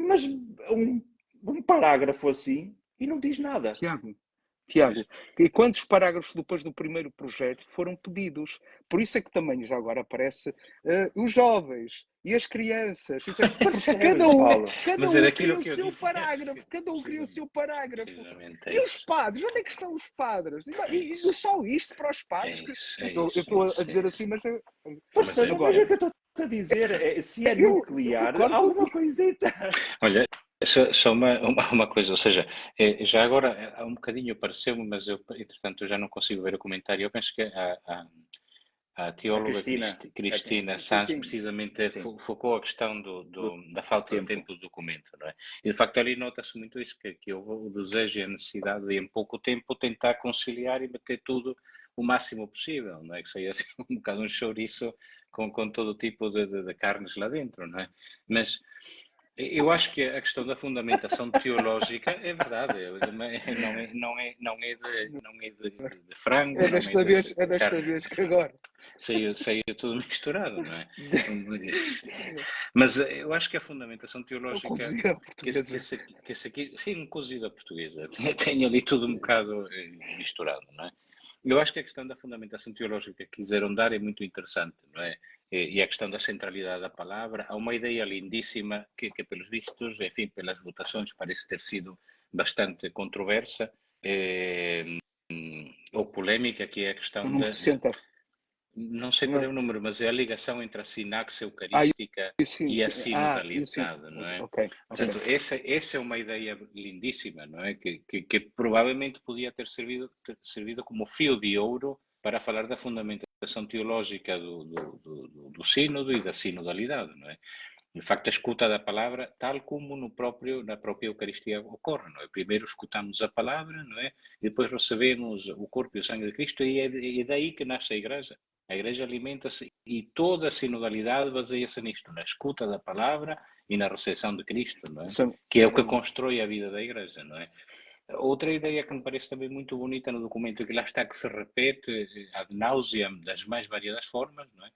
mas um parágrafo assim e não diz nada. Tiago, e quantos parágrafos depois do primeiro projeto foram pedidos? Por isso é que também já agora aparece os jovens e as crianças. Cada um queria o seu parágrafo. Cada um queria o seu parágrafo. E os padres? Onde é que estão os padres? E só isto para os padres? Eu estou a dizer assim, mas... Mas é o que eu estou a dizer. Se é nuclear, alguma coisita. Olha, só uma coisa, ou seja, já agora há um bocadinho pareceu-me, mas eu, entretanto, já não consigo ver o comentário. Eu penso que a teóloga Cristina Sanz precisamente focou a questão da falta de tempo do documento, não é? E de facto ali nota-se muito isso, que houve o desejo e a necessidade de em pouco tempo tentar conciliar e meter tudo o máximo possível, não é? Que seja assim um bocado um chouriço com todo tipo de carnes lá dentro, não é? Mas eu acho que a questão da fundamentação teológica é verdade, não é de frango. É desta vez que agora. Saiu tudo misturado, não é? Mas eu acho que a fundamentação teológica. Que esse aqui, sim, cozida portuguesa. Tem ali tudo um bocado misturado, não é? Eu acho que a questão da fundamentação teológica que quiseram dar é muito interessante, não é? E a questão da centralidade da palavra. Há uma ideia lindíssima que pelos vistos, enfim, pelas votações, parece ter sido bastante controversa ou polémica, que é a questão não sei qual é o número, mas é a ligação entre a sinaxe eucarística e a sinodalidade, não é? Portanto, essa é uma ideia lindíssima, não é? Que provavelmente podia ter servido como fio de ouro para falar da fundamentação teológica do sínodo e da sinodalidade, não é? De facto, a escuta da palavra, tal como na própria Eucaristia ocorre, não é? Primeiro escutamos a palavra, não é? E depois recebemos o corpo e o sangue de Cristo, e é daí que nasce a Igreja. A igreja alimenta-se e toda a sinodalidade baseia-se nisto, na escuta da palavra e na recepção de Cristo, não é? Isso Que é o que constrói a vida da igreja, não é? Outra ideia que me parece também muito bonita no documento, que lá está, que se repete ad nauseam das mais variadas formas, não é?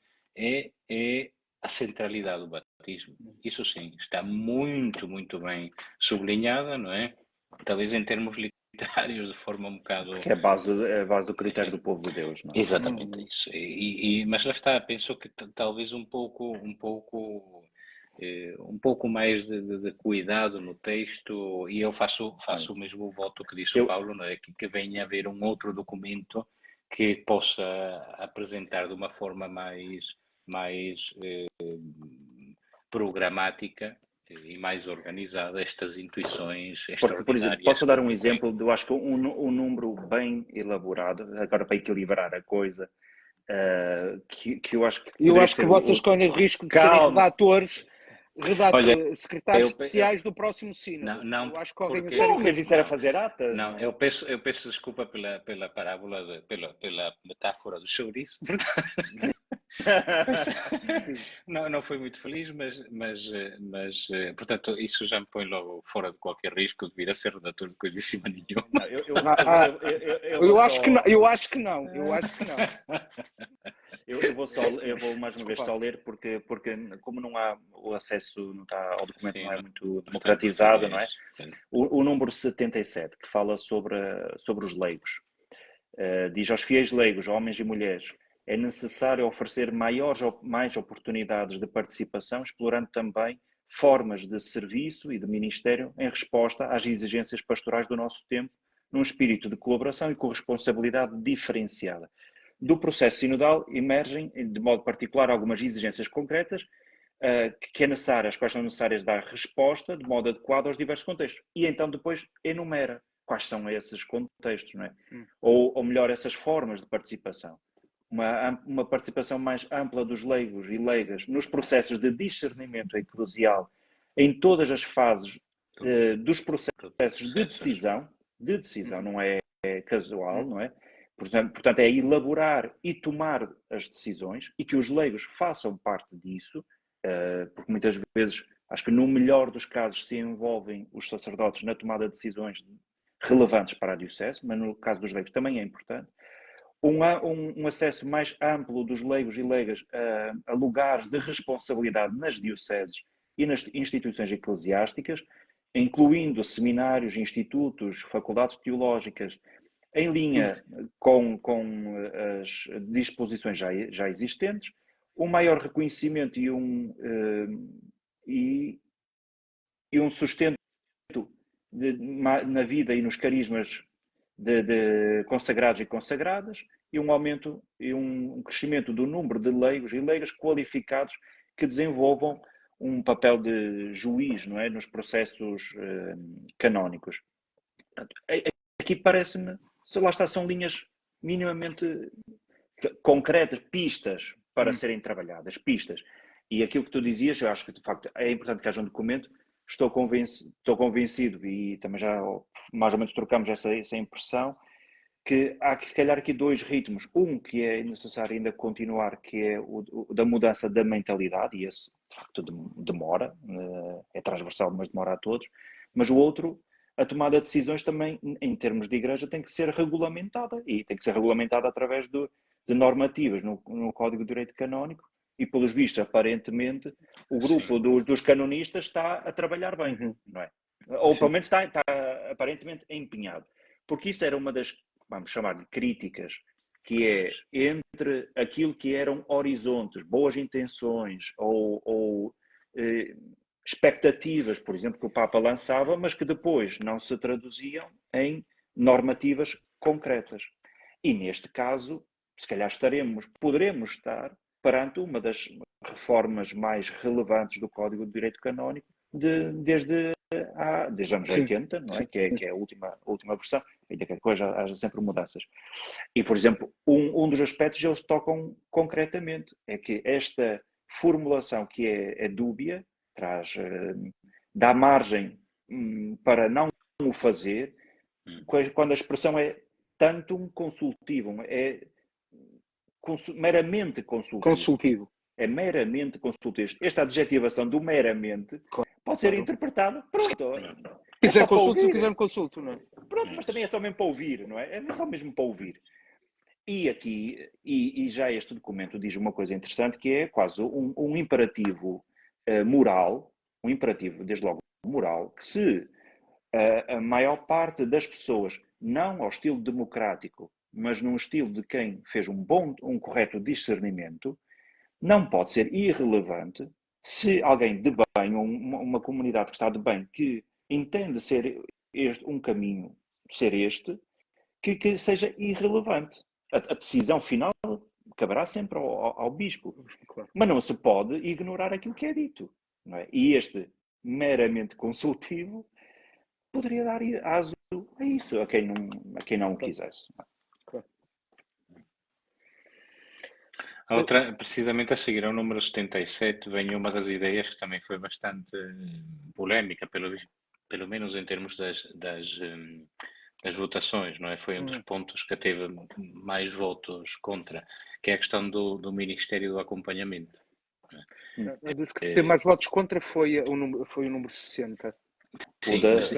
É a centralidade do batismo. Isso sim, está muito, muito bem sublinhada, não é? Talvez em termos literários, de forma um bocado... Que é a base do critério do povo de Deus, não é? Exatamente isso. Mas lá está, penso que talvez um pouco mais de cuidado no texto, e eu faço o mesmo voto que disse o Paulo, não é? Que venha a haver um outro documento que possa apresentar de uma forma mais programática e mais organizada estas intuições Porque, por exemplo, extraordinárias. posso dar um exemplo, eu acho que um número bem elaborado, agora para equilibrar a coisa, que eu acho que eu acho que vocês correm o risco de serem redatores, secretários especiais do próximo sínodo. Não, eu acho que correm porque... Não, mas isso era fazer atas. Não, eu peço desculpa pela parábola, pela metáfora do chouriço. Não foi muito feliz, mas portanto, isso já me põe logo fora de qualquer risco de vir a ser redator de coisíssima nenhuma. Eu acho que não. Eu vou mais uma vez só ler porque como não há o acesso, não está ao documento, não é muito democratizado, não é? O número 77, que fala sobre os leigos, diz aos fiéis leigos, homens e mulheres, é necessário oferecer mais oportunidades de participação, explorando também formas de serviço e de ministério em resposta às exigências pastorais do nosso tempo, num espírito de colaboração e corresponsabilidade diferenciada. Do processo sinodal emergem, de modo particular, algumas exigências concretas às quais são necessárias dar resposta de modo adequado aos diversos contextos. E então depois enumera quais são esses contextos, não é? Ou melhor, essas formas de participação. Uma participação mais ampla dos leigos e leigas nos processos de discernimento eclesial em todas as fases dos processos de decisão, não é casual, não é? Portanto, é elaborar e tomar as decisões e que os leigos façam parte disso, porque muitas vezes, acho que no melhor dos casos se envolvem os sacerdotes na tomada de decisões relevantes para a diocese, mas no caso dos leigos também é importante. Um acesso mais amplo dos leigos e leigas a lugares de responsabilidade nas dioceses e nas instituições eclesiásticas, incluindo seminários, institutos, faculdades teológicas, em linha com as disposições já existentes, um maior reconhecimento e um sustento na vida e nos carismas de consagrados e consagradas, e um aumento e um crescimento do número de leigos e leigas qualificados que desenvolvam um papel de juiz, não é, nos processos canónicos. Portanto, aqui parece-me, lá está, são linhas minimamente concretas, pistas para serem trabalhadas, pistas. E aquilo que tu dizias, eu acho que de facto é importante que haja um documento. Estou convencido e também já mais ou menos trocamos essa impressão, que há se calhar aqui dois ritmos. Um que é necessário ainda continuar, que é o da mudança da mentalidade, e esse de facto demora, é transversal, mas demora a todos. Mas o outro, a tomada de decisões também, em termos de igreja, tem que ser regulamentada, e tem que ser regulamentada através de normativas no Código de Direito Canónico, e pelos vistos, aparentemente, o grupo dos canonistas está a trabalhar bem, não é? Ou pelo menos está aparentemente empenhado. Porque isso era uma das, vamos chamar de críticas, que é entre aquilo que eram horizontes, boas intenções ou expectativas, por exemplo, que o Papa lançava, mas que depois não se traduziam em normativas concretas. E neste caso, se calhar poderemos estar perante uma das reformas mais relevantes do Código de Direito Canónico desde os anos 80, não é? Que é a última versão, ainda que a coisa haja sempre mudanças. E, por exemplo, um dos aspectos eles tocam concretamente, é que esta formulação que é dúbia, dá margem para não o fazer, quando a expressão é tantum consultivum, é meramente consultivo. Consultivo. É meramente consultivo. Esta adjetivação do meramente pode ser interpretada, pronto, Se quiser só para consulto, se ouvir. quiser não consulto, não é? Pronto, mas também é só mesmo para ouvir, não é? É só mesmo para ouvir. E aqui, e já este documento diz uma coisa interessante, que é quase um imperativo moral, um imperativo, desde logo, moral, que se a maior parte das pessoas, não ao estilo democrático, mas num estilo de quem fez um correto discernimento, não pode ser irrelevante se alguém de bem, ou uma comunidade que está de bem, que entende ser um caminho, ser este, que seja irrelevante. A decisão final caberá sempre ao bispo. Claro. Mas não se pode ignorar aquilo que é dito. Não é? E este meramente consultivo poderia dar aso a isso, a quem não o quisesse. Claro. A outra, precisamente a seguir ao número 77, vem uma das ideias que também foi bastante polémica, pelo menos em termos das votações, não é? Foi um dos pontos que teve mais votos contra, que é a questão do Ministério do Acompanhamento. A dos que teve mais votos contra foi o número 60. Sim, das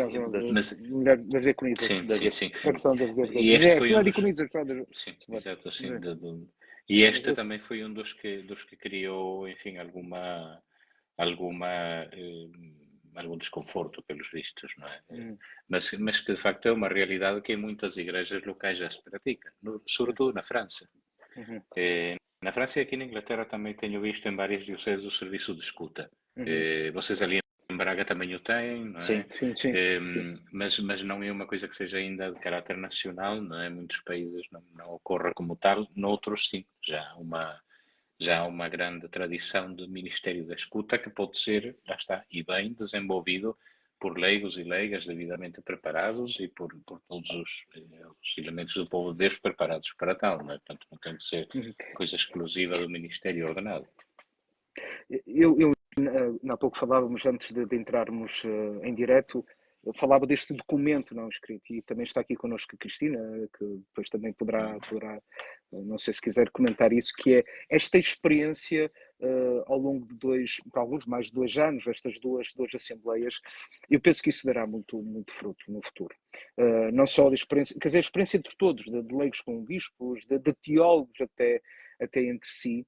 diaconisas. sim. A questão das E este foi um dos... diaconisas. Sim, exato, sim. E este também foi um dos que criou, enfim, algum desconforto, pelos vistos, não é? Mas que de facto é uma realidade que em muitas igrejas locais já se pratica, sobretudo na França. Na França e aqui na Inglaterra também tenho visto em várias dioceses o serviço de escuta. Vocês ali em Braga também o têm, não é? Sim. Mas não é uma coisa que seja ainda de caráter nacional, não é? Em muitos países não ocorre como tal, noutros sim, já há uma grande tradição de Ministério da Escuta que pode ser, já está, e bem desenvolvido por leigos e leigas devidamente preparados e por todos os elementos do povo de Deus preparados para tal, não é? Portanto, não tem de ser coisa exclusiva do Ministério ordenado. Há pouco falávamos, antes de entrarmos em direto, eu falava deste documento não escrito, e também está aqui connosco a Cristina, que depois também poderá, não sei se quiser comentar isso, que é esta experiência ao longo de para alguns mais de 2 anos, estas duas assembleias. Eu penso que isso dará muito fruto no futuro. Não só a experiência, quer dizer, a experiência de todos, de leigos com bispos, de teólogos até entre si.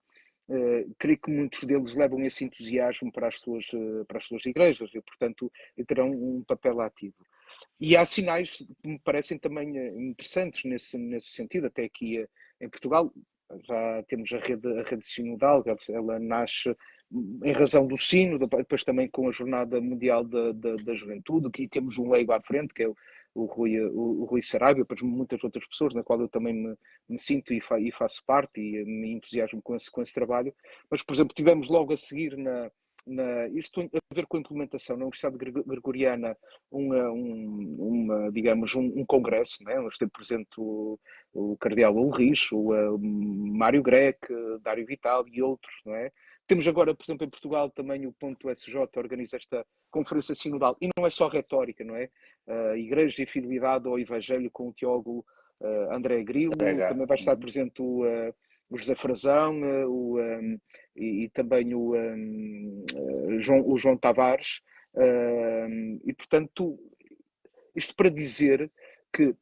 Creio que muitos deles levam esse entusiasmo para as suas igrejas e, portanto, terão um papel ativo. E há sinais que me parecem também interessantes nesse sentido, até aqui em Portugal. Já temos a rede sinodal, ela nasce em razão do sino, depois também com a Jornada Mundial da Juventude, que temos um leigo à frente, que é o Rui Saraiva, depois muitas outras pessoas, na qual eu também me sinto e faço parte e me entusiasmo com esse trabalho. Mas, por exemplo, tivemos logo a seguir isto tem a ver com a implementação na Universidade Gregoriana, digamos, um congresso, né? Nós temos presente o Cardeal Ulrich, o Mário Grec, Dário Vital e outros, não é? Temos agora, por exemplo, em Portugal também o Ponto SJ organiza esta conferência sinodal, e não é só retórica, não é? Igreja e Fidelidade ao Evangelho, com o teólogo André Grilo, também vai estar presente o José Frazão e também o João Tavares, e portanto, isto para dizer que,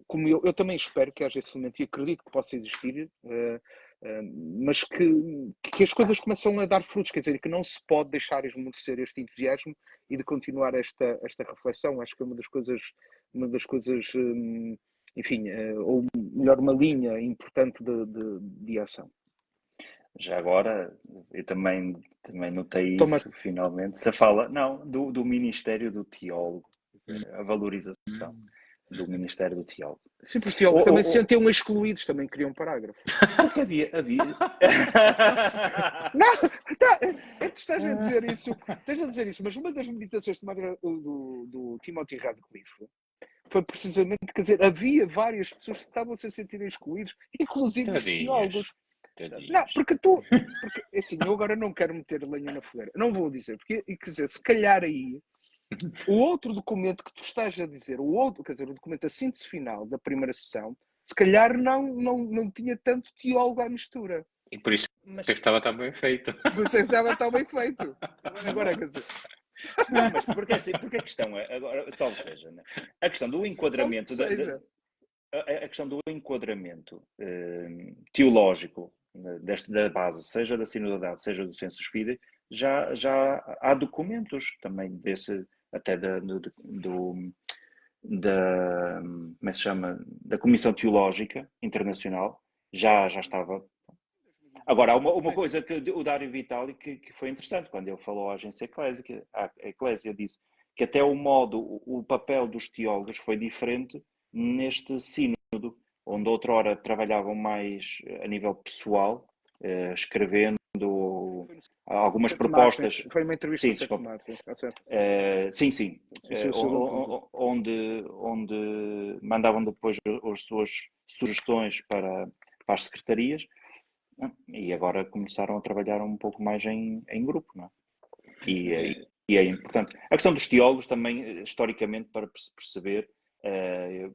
como eu também espero que haja esse elemento e acredito que possa existir, mas que as coisas começam a dar frutos, quer dizer, que não se pode deixar esmorecer este entusiasmo e de continuar esta reflexão. Acho que é uma das coisas, enfim, ou melhor, uma linha importante de ação. Já agora, eu também notei isso, finalmente, se fala, do Ministério do Teólogo, a valorização do Ministério do Teólogo. Sim, os teólogos também se sentiam excluídos, também queriam um parágrafo. Porque havia... Não, tu estás a dizer isso, mas uma das meditações do Timothy Radcliffe foi precisamente, quer dizer, havia várias pessoas que estavam -se a sentir excluídos, inclusive os teólogos. Não, porque assim, eu agora não quero meter lenha na fogueira, não vou dizer, porque, quer dizer, se calhar aí, o outro documento que tu estás a dizer, quer dizer, o documento da síntese final da primeira sessão, se calhar não tinha tanto teólogo à mistura. E por isso Mas, é que estava tão bem feito. Por isso é que estava tão bem feito. Agora, quer dizer, não, mas porque assim, porque a questão é, agora, salvo seja, né? A questão do enquadramento, seja. a questão do enquadramento teológico da base, seja da sinodalidade, seja do Sensus Fidei, já há documentos também desse, até como é que se chama, da Comissão Teológica Internacional, já estava. Agora, há uma coisa que o Dário Vitali que foi interessante, quando ele falou à agência Eclésia, a Eclésia disse que até o papel dos teólogos foi diferente neste sínodo, onde outrora trabalhavam mais a nível pessoal, escrevendo algumas propostas. Foi uma entrevista Sim, ao Sr. desculpa. Tomás. Sim. Onde mandavam depois as suas sugestões para as secretarias. E agora começaram a trabalhar um pouco mais em grupo, não é? E é importante. A questão dos teólogos também, historicamente, para perceber,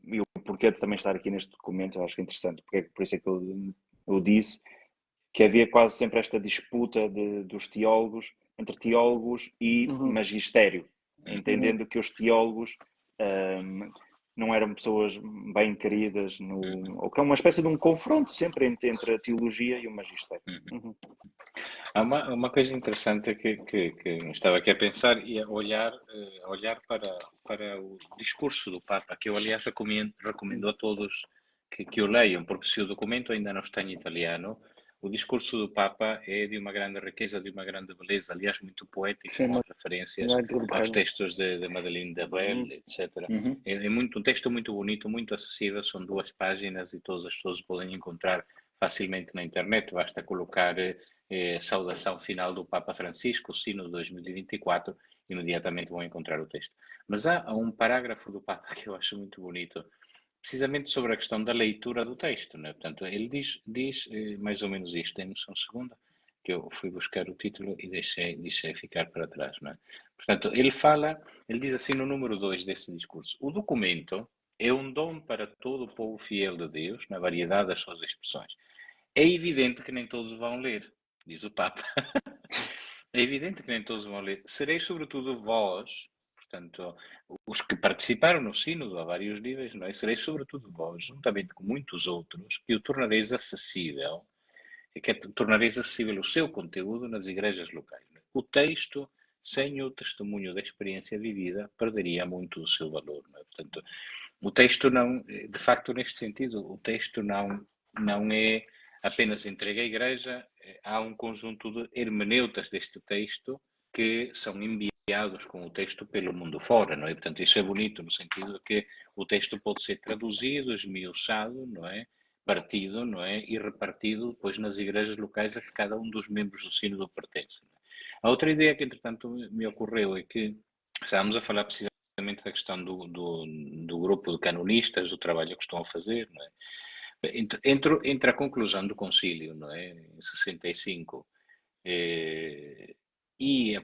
e o porquê de também estar aqui neste documento, eu acho que é interessante, porque por isso é que eu disse que havia quase sempre esta disputa dos teólogos, entre teólogos e magistério, entendendo que os teólogos não eram pessoas bem queridas, ou que é uma espécie de um confronto sempre entre a teologia e o magistério. Há uma coisa interessante que estava aqui a pensar e a olhar para o discurso do Papa, que eu, aliás, recomendo a todos que o leiam, porque se o documento ainda não está em italiano, o discurso do Papa é de uma grande riqueza, de uma grande beleza, aliás, muito poético, com referências aos textos de Madeleine d'Abreu, etc. É um texto muito bonito, muito acessível, são 2 páginas e todas as pessoas podem encontrar facilmente na internet, basta colocar saudação final do Papa Francisco, Sino de 2024, imediatamente vão encontrar o texto. Mas há um parágrafo do Papa que eu acho muito bonito, precisamente sobre a questão da leitura do texto, né? Portanto, ele diz mais ou menos isto, tem só um segundo, que eu fui buscar o título e deixei ficar para trás, não é? Portanto, ele diz assim no número 2 desse discurso: o documento é um dom para todo o povo fiel de Deus, na variedade das suas expressões. É evidente que nem todos vão ler, diz o Papa. É evidente que nem todos vão ler. Sereis sobretudo vós, portanto, os que participaram no sínodo a vários níveis, não é? Sereis sobretudo vós, juntamente com muitos outros, que o tornareis acessível, tornareis acessível o seu conteúdo nas igrejas locais. Não é? O texto, sem o testemunho da experiência vivida, perderia muito do seu valor. Não é? Portanto, o texto não, de facto, neste sentido, o texto não é apenas entregue à igreja, há um conjunto de hermeneutas deste texto que são enviados com o texto pelo mundo fora, não é? Portanto, isso é bonito no sentido de que o texto pode ser traduzido, esmiuçado, não é? Partido, não é? E repartido depois nas igrejas locais a que cada um dos membros do sínodo pertence. A outra ideia que, entretanto, me ocorreu é que estávamos a falar precisamente da questão do grupo de canonistas, do trabalho que estão a fazer, não é? Entre a conclusão do concílio, não é? Em 65, e a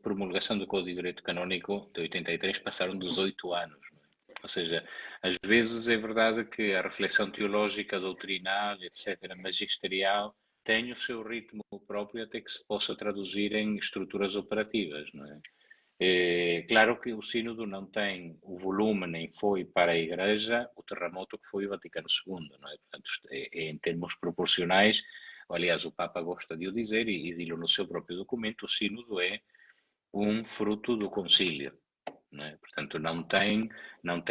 promulgação do Código de Direito Canónico de 83 passaram 18 anos. Não é? Ou seja, às vezes é verdade que a reflexão teológica, doutrinal, etc., magisterial, tem o seu ritmo próprio até que se possa traduzir em estruturas operativas, não é? Claro que o sínodo não tem o volume nem foi para a Igreja o terremoto que foi o Vaticano II, não é? Portanto, em termos proporcionais, aliás, o Papa gosta de o dizer e dilo no seu próprio documento, o sínodo é um fruto do concílio, não é? Portanto, não tem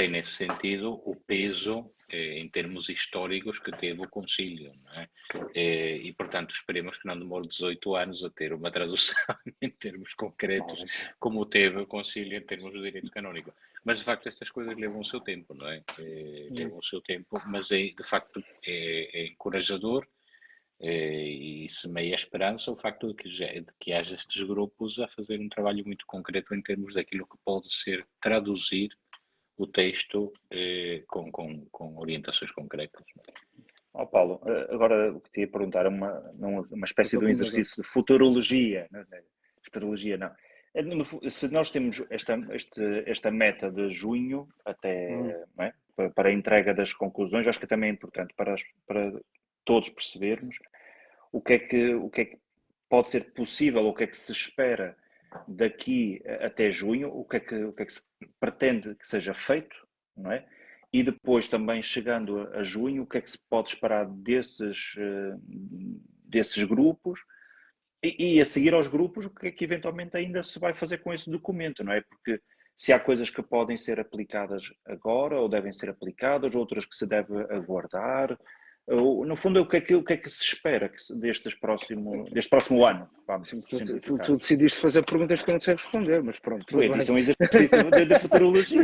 nesse sentido o peso em termos históricos que teve o concílio, não é? E, portanto, esperemos que não demore 18 anos a ter uma tradução em termos concretos, como teve o concílio em termos de direito canónico. Mas, de facto, estas coisas levam o seu tempo, não é? Levam o seu tempo, mas, de facto, é encorajador e semeia a esperança o facto de que haja estes grupos a fazer um trabalho muito concreto em termos daquilo que pode ser traduzir o texto com orientações concretas. Paulo, agora o que te ia perguntar é uma espécie de um exercício de futurologia. Futurologia, não. Se nós temos esta meta de junho até, não é? para a entrega das conclusões. Acho que também é importante para todos percebermos o que é que pode ser possível, o que é que se espera daqui até junho, o que é que se pretende que seja feito, não é? E depois também chegando a junho, o que é que se pode esperar desses grupos e a seguir aos grupos, o que é que eventualmente ainda se vai fazer com esse documento, não é? Porque se há coisas que podem ser aplicadas agora ou devem ser aplicadas, outras que se deve aguardar. No fundo, o que é que se espera deste próximo ano? Vamos simplificar. Tu decidiste fazer perguntas que eu não sei responder, mas pronto, tudo Foi, bem. isso é um exercício de futurologia.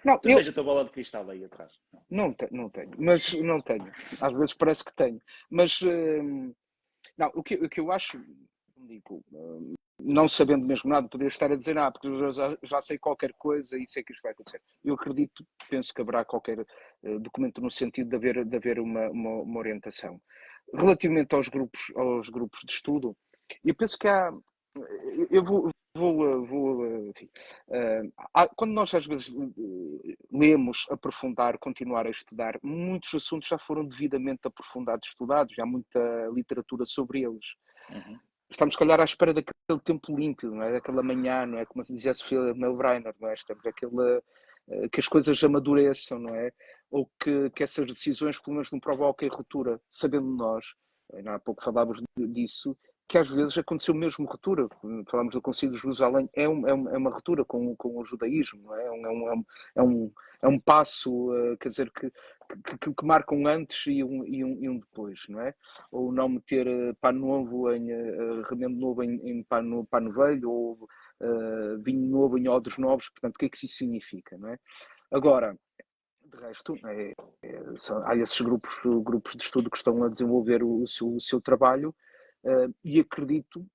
Não, Tu tens a tua bola de cristal aí atrás. Não tenho, mas não tenho. Às vezes parece que tenho. Mas, não, o que eu acho, digo, não sabendo mesmo nada, poderia estar a dizer, porque eu já sei qualquer coisa e sei que isto vai acontecer. Eu acredito, penso que haverá qualquer documento no sentido de haver uma orientação. Relativamente aos grupos de estudo, eu penso que há. Eu enfim, quando nós às vezes lemos, aprofundar, continuar a estudar, muitos assuntos já foram devidamente aprofundados, estudados, há muita literatura sobre eles. Uhum. Estamos, se calhar, à espera daquele tempo límpido, não é? Daquela manhã, não é? Como se dizia a Sofia Melbrenner, não é? Estamos que as coisas amadureçam, não é? Ou que essas decisões, pelo menos, não provoquem ruptura, sabendo nós, há pouco falávamos disso, que às vezes aconteceu mesmo ruptura. Falámos do Concílio de Jerusalém, é uma ruptura com o judaísmo, não é? É um passo, quer dizer, que marca um antes e um depois, não é? Ou não meter pano novo remendo novo em pano velho, ou vinho novo em odres novos, portanto, o que é que isso significa, não é? Agora, de resto, há esses grupos de estudo que estão a desenvolver o seu trabalho, e acredito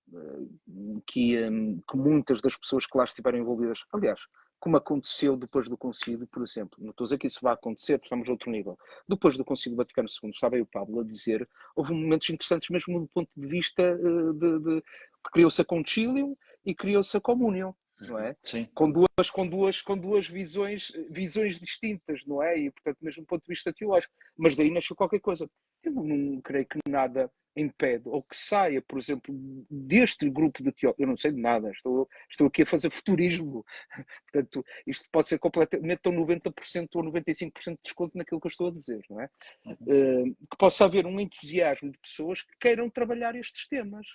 que muitas das pessoas que lá estiveram envolvidas, aliás, como aconteceu depois do Concílio, por exemplo, não estou a dizer que isso vai acontecer, porque estamos a outro nível. Depois do Concílio Vaticano II, estava aí o Pablo a dizer, houve momentos interessantes mesmo do ponto de vista que criou-se a Concilium e criou-se a Communion, não é? Sim. Com duas visões distintas, não é? E, portanto, mesmo do ponto de vista teológico. Mas daí nasceu qualquer coisa. Eu não creio que nada impede, ou que saia, por exemplo, deste grupo de teólogos. Eu não sei de nada, estou aqui a fazer futurismo. Portanto, isto pode ser completamente ou 90% ou 95% de desconto naquilo que eu estou a dizer, não é? Que possa haver um entusiasmo de pessoas que queiram trabalhar estes temas.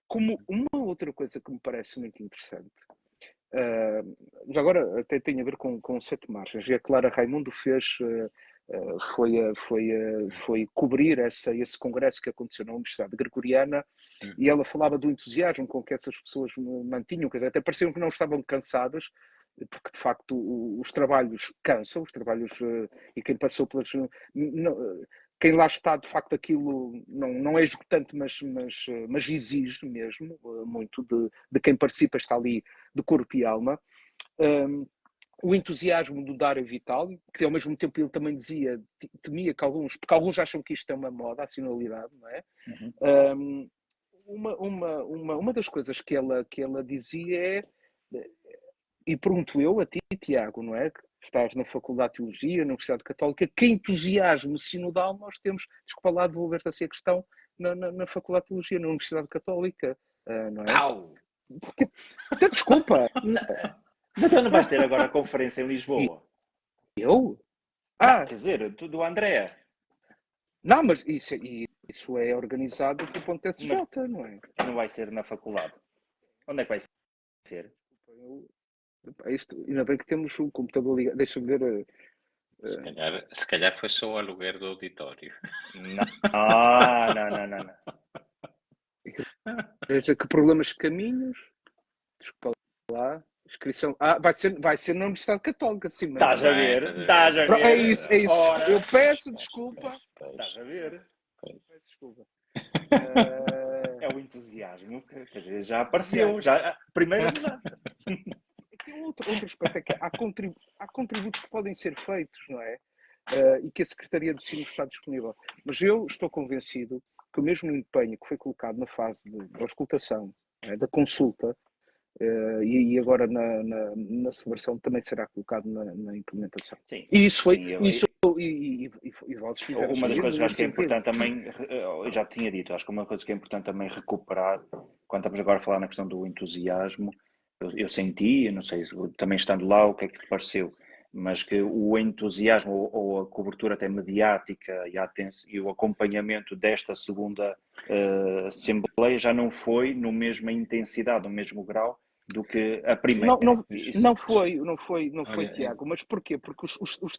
Como uma outra coisa que me parece muito interessante, já agora até tem a ver com 7 margens, e a Clara Raimundo foi cobrir esse congresso que aconteceu na Universidade Gregoriana, e ela falava do entusiasmo com que essas pessoas mantinham, quer dizer, até pareciam que não estavam cansadas, porque de facto os trabalhos cansam, e quem passou pelas... Quem lá está, de facto, aquilo não é esgotante, mas exige mesmo muito de quem participa, está ali de corpo e alma. O entusiasmo do Dário Vitale, que ao mesmo tempo ele também temia que porque alguns acham que isto é uma moda, a sinalidade, não é? Uhum. Uma das coisas que ela dizia e pergunto eu a ti, Tiago, não é? Que estás na Faculdade de Teologia, na Universidade Católica, que entusiasmo sinodal nós temos, desculpa lá devolver-te assim a questão, na Faculdade de Teologia, na Universidade Católica, não é? Au! Porque, desculpa! Mas não vais ter agora a conferência em Lisboa? Eu? Não, quer dizer, do André. Não, mas isso é organizado pelo ponto SJ, não é? Não vai ser na faculdade. Onde é que vai ser? Ainda bem que temos o computador ligado. Deixa-me ver. Se calhar foi só o aluguer do auditório. Não. Veja que problemas de caminhos. Desculpa lá. Inscrição. Vai ser na Universidade Católica, sim. Estás a ver? É isso. Ora. Eu peço desculpa. Estás a ver? Peço desculpa. É o entusiasmo que já apareceu. Primeira mudança. Outro aspecto é que há contributos que podem ser feitos, não é? E que a Secretaria do Ensino está disponível. Mas eu estou convencido que o mesmo empenho que foi colocado na fase da auscultação, da consulta, e agora na celebração também será colocado na implementação. Sim, E isso foi, sim, e vocês fizeram uma das coisas que acho nesse que é sentido. importante também, eu já tinha dito, acho que uma coisa que é importante também recuperar, quando estamos agora a falar na questão do entusiasmo, eu senti, eu não sei, também estando lá, o que é que te pareceu, mas que o entusiasmo ou a cobertura até mediática e o acompanhamento desta segunda Assembleia já não foi no mesma intensidade, no mesmo grau do que a primeira. Não foi, Olha, Tiago, mas porquê? Porque os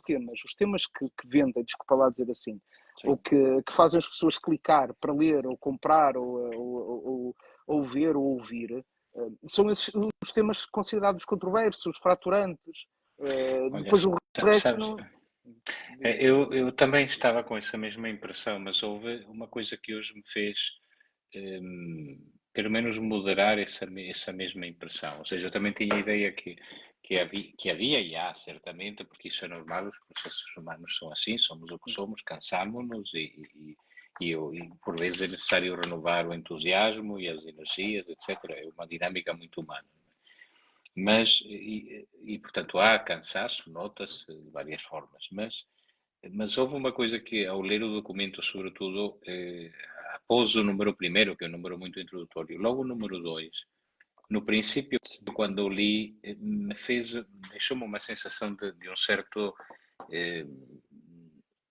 temas que vendem, desculpa lá dizer assim, Sim. ou que fazem as pessoas clicar para ler, ou comprar, ou ver, ou ouvir, são esses os temas considerados controversos, fraturantes. olha, Depois o resto sabes, não... eu também estava com essa mesma impressão, mas houve uma coisa que hoje me fez, pelo menos moderar essa mesma impressão. Ou seja, eu também tinha a ideia que havia e há, certamente, porque isso é normal, os processos humanos são assim, somos o que somos, cansamos-nos e por vezes é necessário renovar o entusiasmo e as energias, etc. É uma dinâmica muito humana. Mas, portanto, há cansaço, nota-se de várias formas, mas houve uma coisa que, ao ler o documento, sobretudo, após o número primeiro, que é um número muito introdutório, logo o número 2, no princípio, quando eu li, deixou-me uma sensação de um certo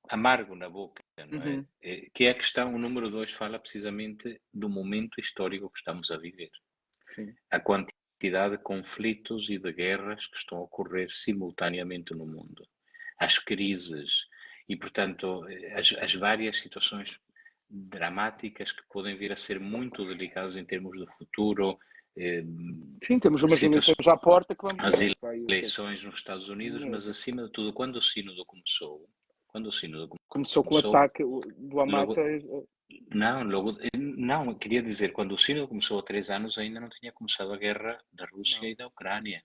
amargo na boca, não é? Uhum. Que é a questão, o número 2 fala precisamente do momento histórico que estamos a viver. Sim. A quantidade de conflitos e de guerras que estão a ocorrer simultaneamente no mundo. As crises e, portanto, as várias situações dramáticas que podem vir a ser muito delicadas em termos de futuro. Sim, temos umas eleições à porta que vamos as ver. eleições nos Estados Unidos, mas acima de tudo, quando o sínodo começou, começou com o ataque do Hamas. logo, não, queria dizer, quando o sínodo começou há 3 anos, ainda não tinha começado a guerra da Rússia e da Ucrânia.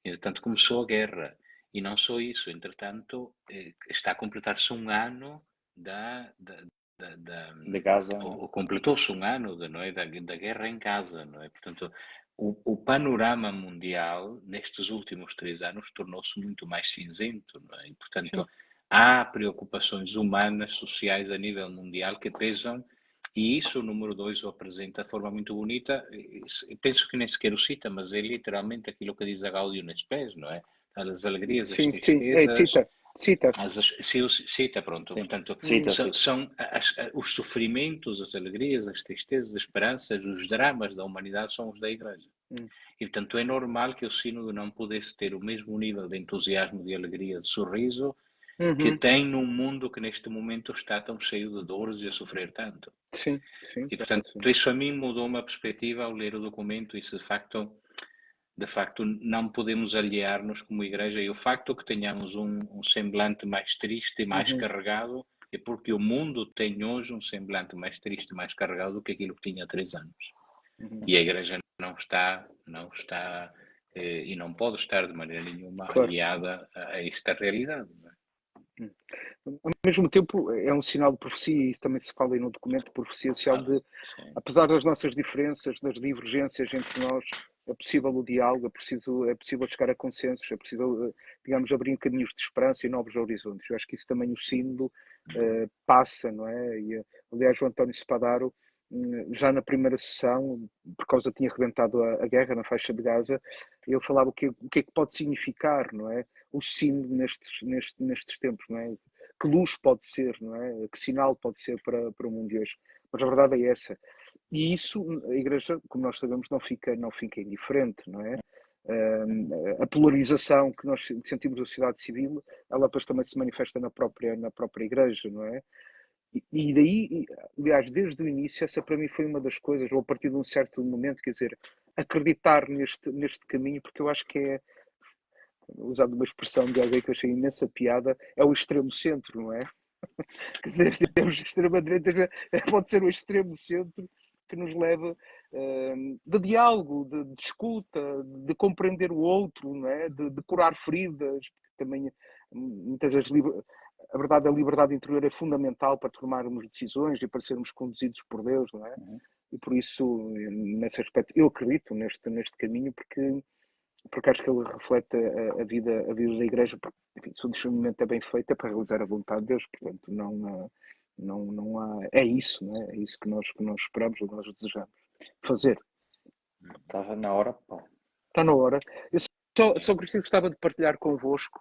Entretanto, começou a guerra. E não só isso, entretanto, está a completar-se um ano De Gaza. completou-se um ano não é, da guerra em Gaza, não é? Portanto, o panorama mundial nestes últimos 3 anos tornou-se muito mais cinzento, não é? E, portanto, há preocupações humanas, sociais a nível mundial que pesam, e isso o número 2 o apresenta de forma muito bonita. Penso que nem sequer o cita, mas é literalmente aquilo que diz a Gaudium et Spes, não é? As alegrias, as tristezas. Cita. Cita, pronto. Sim. Portanto, Cita. são os sofrimentos, as alegrias, as tristezas, as esperanças, os dramas da humanidade são os da Igreja. E, portanto, é normal que o sínodo não pudesse ter o mesmo nível de entusiasmo, de alegria, de sorriso que tem num mundo que neste momento está tão cheio de dores e a sofrer tanto. Sim. E, portanto, isso a mim mudou uma perspectiva ao ler o documento e se de facto não podemos aliar-nos como igreja, e o facto que tenhamos um semblante mais triste e mais carregado é porque o mundo tem hoje um semblante mais triste e mais carregado do que aquilo que tinha há 3 anos. E a igreja não está e não pode estar de maneira nenhuma aliada a esta realidade. Não é? Ao mesmo tempo, é um sinal de profecia, e também se fala aí no documento de profecia social de, Sim. apesar das nossas diferenças, das divergências entre nós, é possível o diálogo, é possível chegar a consensos, é possível, digamos, abrir caminhos de esperança e novos horizontes. Eu acho que isso também o sínodo passa, não é? E, aliás, o António Spadaro, já na primeira sessão, por causa tinha rebentado a guerra na faixa de Gaza, ele falava o que é que pode significar, não é? O sínodo nestes tempos, não é? Que luz pode ser, não é? Que sinal pode ser para o mundo de hoje. Mas a verdade é essa. E isso, a Igreja, como nós sabemos, não fica indiferente, não é? A polarização que nós sentimos na sociedade civil, ela depois também se manifesta na própria Igreja, não é? E daí, aliás, desde o início, essa para mim foi uma das coisas, ou a partir de um certo momento, quer dizer, acreditar neste caminho, porque eu acho que é, usando uma expressão de alguém que eu achei imensa piada, é o extremo centro, não é? Quer dizer, temos extrema-direita, pode ser o extremo centro que nos leva de diálogo, de escuta, de compreender o outro, não é? De curar feridas, porque também muitas vezes a verdade, a liberdade interior é fundamental para tomarmos decisões e para sermos conduzidos por Deus, não é? e por isso, nesse aspecto, eu acredito neste caminho, porque acho que ele reflete a vida da Igreja, porque, enfim, se o discernimento é bem feito, é para realizar a vontade de Deus, portanto, não há, é isso, não é? É isso que nós esperamos, ou nós desejamos fazer. Estava na hora, pá. Está na hora. Eu só gostava de partilhar convosco,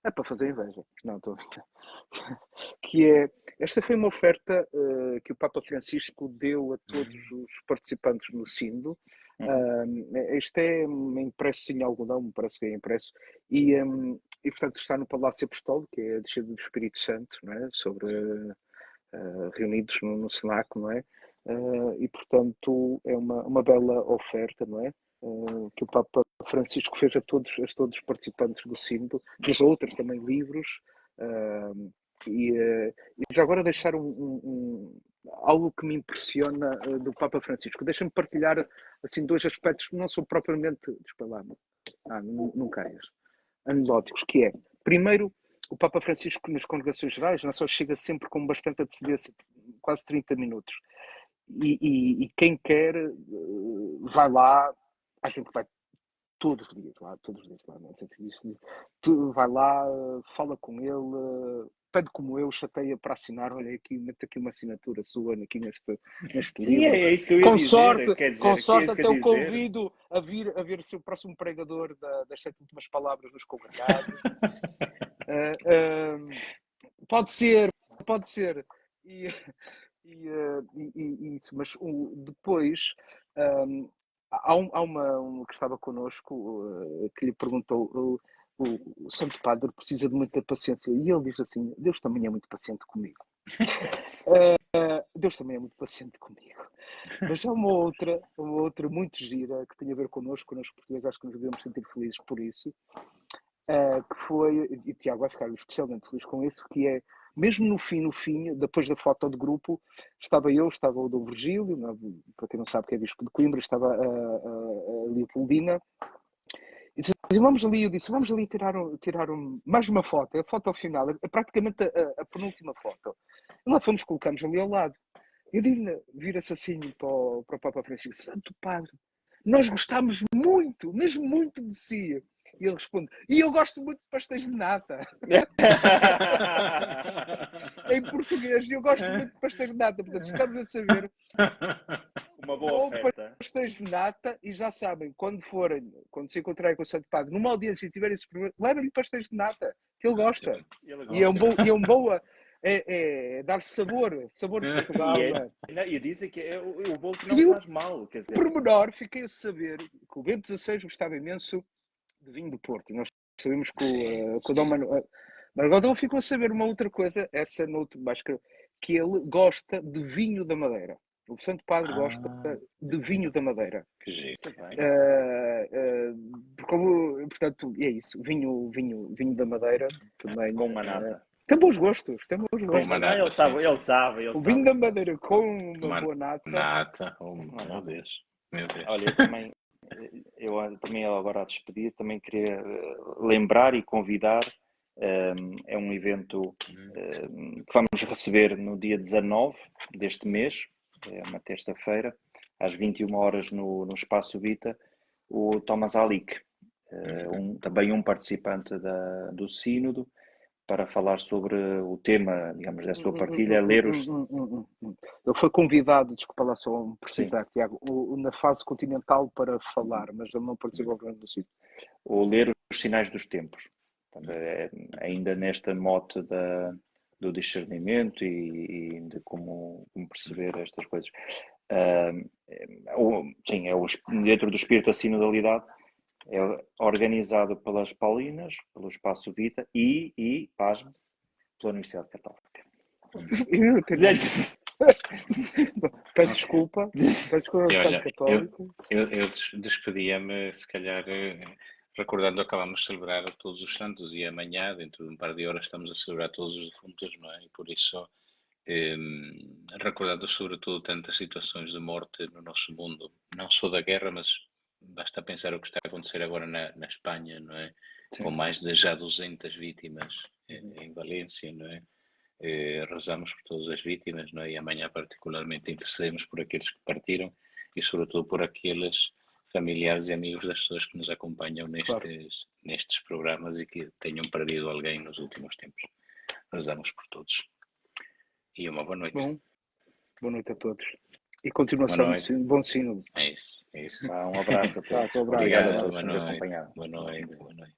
é para fazer inveja, não, estou a brincar. Esta foi uma oferta que o Papa Francisco deu a todos os participantes no Sínodo. Isto é impresso em algodão, me parece que é impresso, e portanto está no Palácio Apostólico, que é a descida do Espírito Santo, não é? Reunidos no cenáculo, não é? E portanto é uma bela oferta, não é? Que o Papa Francisco fez a todos os participantes do Sínodo, fez outras também livros, e já agora deixar algo que me impressiona do Papa Francisco. Deixa-me partilhar assim 2 aspectos que não são propriamente, desculpa lá, não caias, anedóticos, que é, primeiro, o Papa Francisco nas congregações gerais não só chega sempre com bastante antecedência, quase 30 minutos, e quem quer vai lá, há gente que vai todos os dias lá, não sei se existe. Tu vai lá, fala com ele, pede como eu, chateia para assinar, olha aqui, mete aqui uma assinatura sua aqui neste Sim, livro. é isso que eu ia Com dizer. sorte, Quer dizer, com que é sorte isso que até eu o ia dizer. convido a ver se o próximo pregador das 7 últimas palavras dos congregados. Pode ser. Isso, mas depois há uma que estava connosco que lhe perguntou: o Santo Padre precisa de muita paciência, e ele diz assim: Deus também é muito paciente comigo. Deus também é muito paciente comigo. Mas há uma outra muito gira que tem a ver connosco portugueses, acho que nos devemos sentir felizes por isso. Que foi, e o Tiago vai ficar especialmente feliz com isso, que é, mesmo no fim, depois da foto de grupo, estava o Dom Virgílio, para quem não sabe que é Bispo de Coimbra, estava a Leopoldina, e disse, eu disse, vamos ali tirar mais uma foto, a foto final, é praticamente a penúltima foto. E lá fomos, colocamos ali ao lado. E Dina vira-se assim para o Papa Francisco: Santo Padre, nós gostamos muito, mesmo muito de si. E ele responde: e eu gosto muito de pastéis de nata. Em português, eu gosto muito de pastéis de nata. Portanto, ficamos a saber. Uma boa oferta. Pastéis de nata, e já sabem, quando se encontrarem com o Santo Padre, numa audiência e tiverem esse problema, levem-lhe pastéis de nata, que ele gosta. E é um boa. É dar sabor de Portugal. E dizem que é o bolo que não faz mal. Quer dizer, por menor, fiquei a saber que o Bento XVI gostava imenso de vinho do Porto. E nós sabemos que o Dom Manuel. Mas agora ele ficou a saber uma outra coisa, essa no outro mais que ele gosta de vinho da Madeira. O Santo Padre gosta de vinho da Madeira. Que jeito. Portanto, é isso. Vinho da Madeira também. Com uma nata. Tem bons gostos. Com uma nata, ele sabe. O vinho da Madeira com uma boa nata. Nata, meu Deus. Olha, eu também agora a despedir, também queria lembrar e convidar, é um evento que vamos receber no dia 19 deste mês, é uma terça-feira, às 21 horas no Espaço Vita, o Thomas Alick, também um participante do Sínodo, para falar sobre o tema, digamos, da sua partilha, ler os... Ele foi convidado, desculpa lá só precisar, Tiago, na fase continental para falar, mas ele não participou do Grande do Sul. Ou ler os sinais dos tempos. Portanto, ainda nesta mote do discernimento e de como perceber estas coisas. Sim, dentro do espírito da sinodalidade, é organizado pelas Paulinas, pelo Espaço Vita e pasme-se, pela Universidade Católica. Peço desculpa, Universidade Católica. Eu despedia-me, se calhar, recordando que acabamos de celebrar Todos os Santos, e amanhã, dentro de um par de horas, estamos a celebrar todos os defuntos, não é? E por isso, recordando sobretudo tantas situações de morte no nosso mundo, não só da guerra, mas basta pensar o que está a acontecer agora na Espanha, não é? Sim. Com mais de já 200 vítimas em Valência, não é? rezamos por todas as vítimas, não é? E amanhã particularmente intercedemos por aqueles que partiram e sobretudo por aqueles familiares e amigos das pessoas que nos acompanham Claro. nestes programas e que tenham perdido alguém nos últimos tempos. Rezamos por todos. E uma boa noite. Bom, boa noite a todos. E Boa continuação de noite. bom sino. É isso, é isso. Um abraço a todos. Tá, um abraço. Obrigado a Obrigado, todos boa por nos noite. acompanhar. Boa noite, boa noite.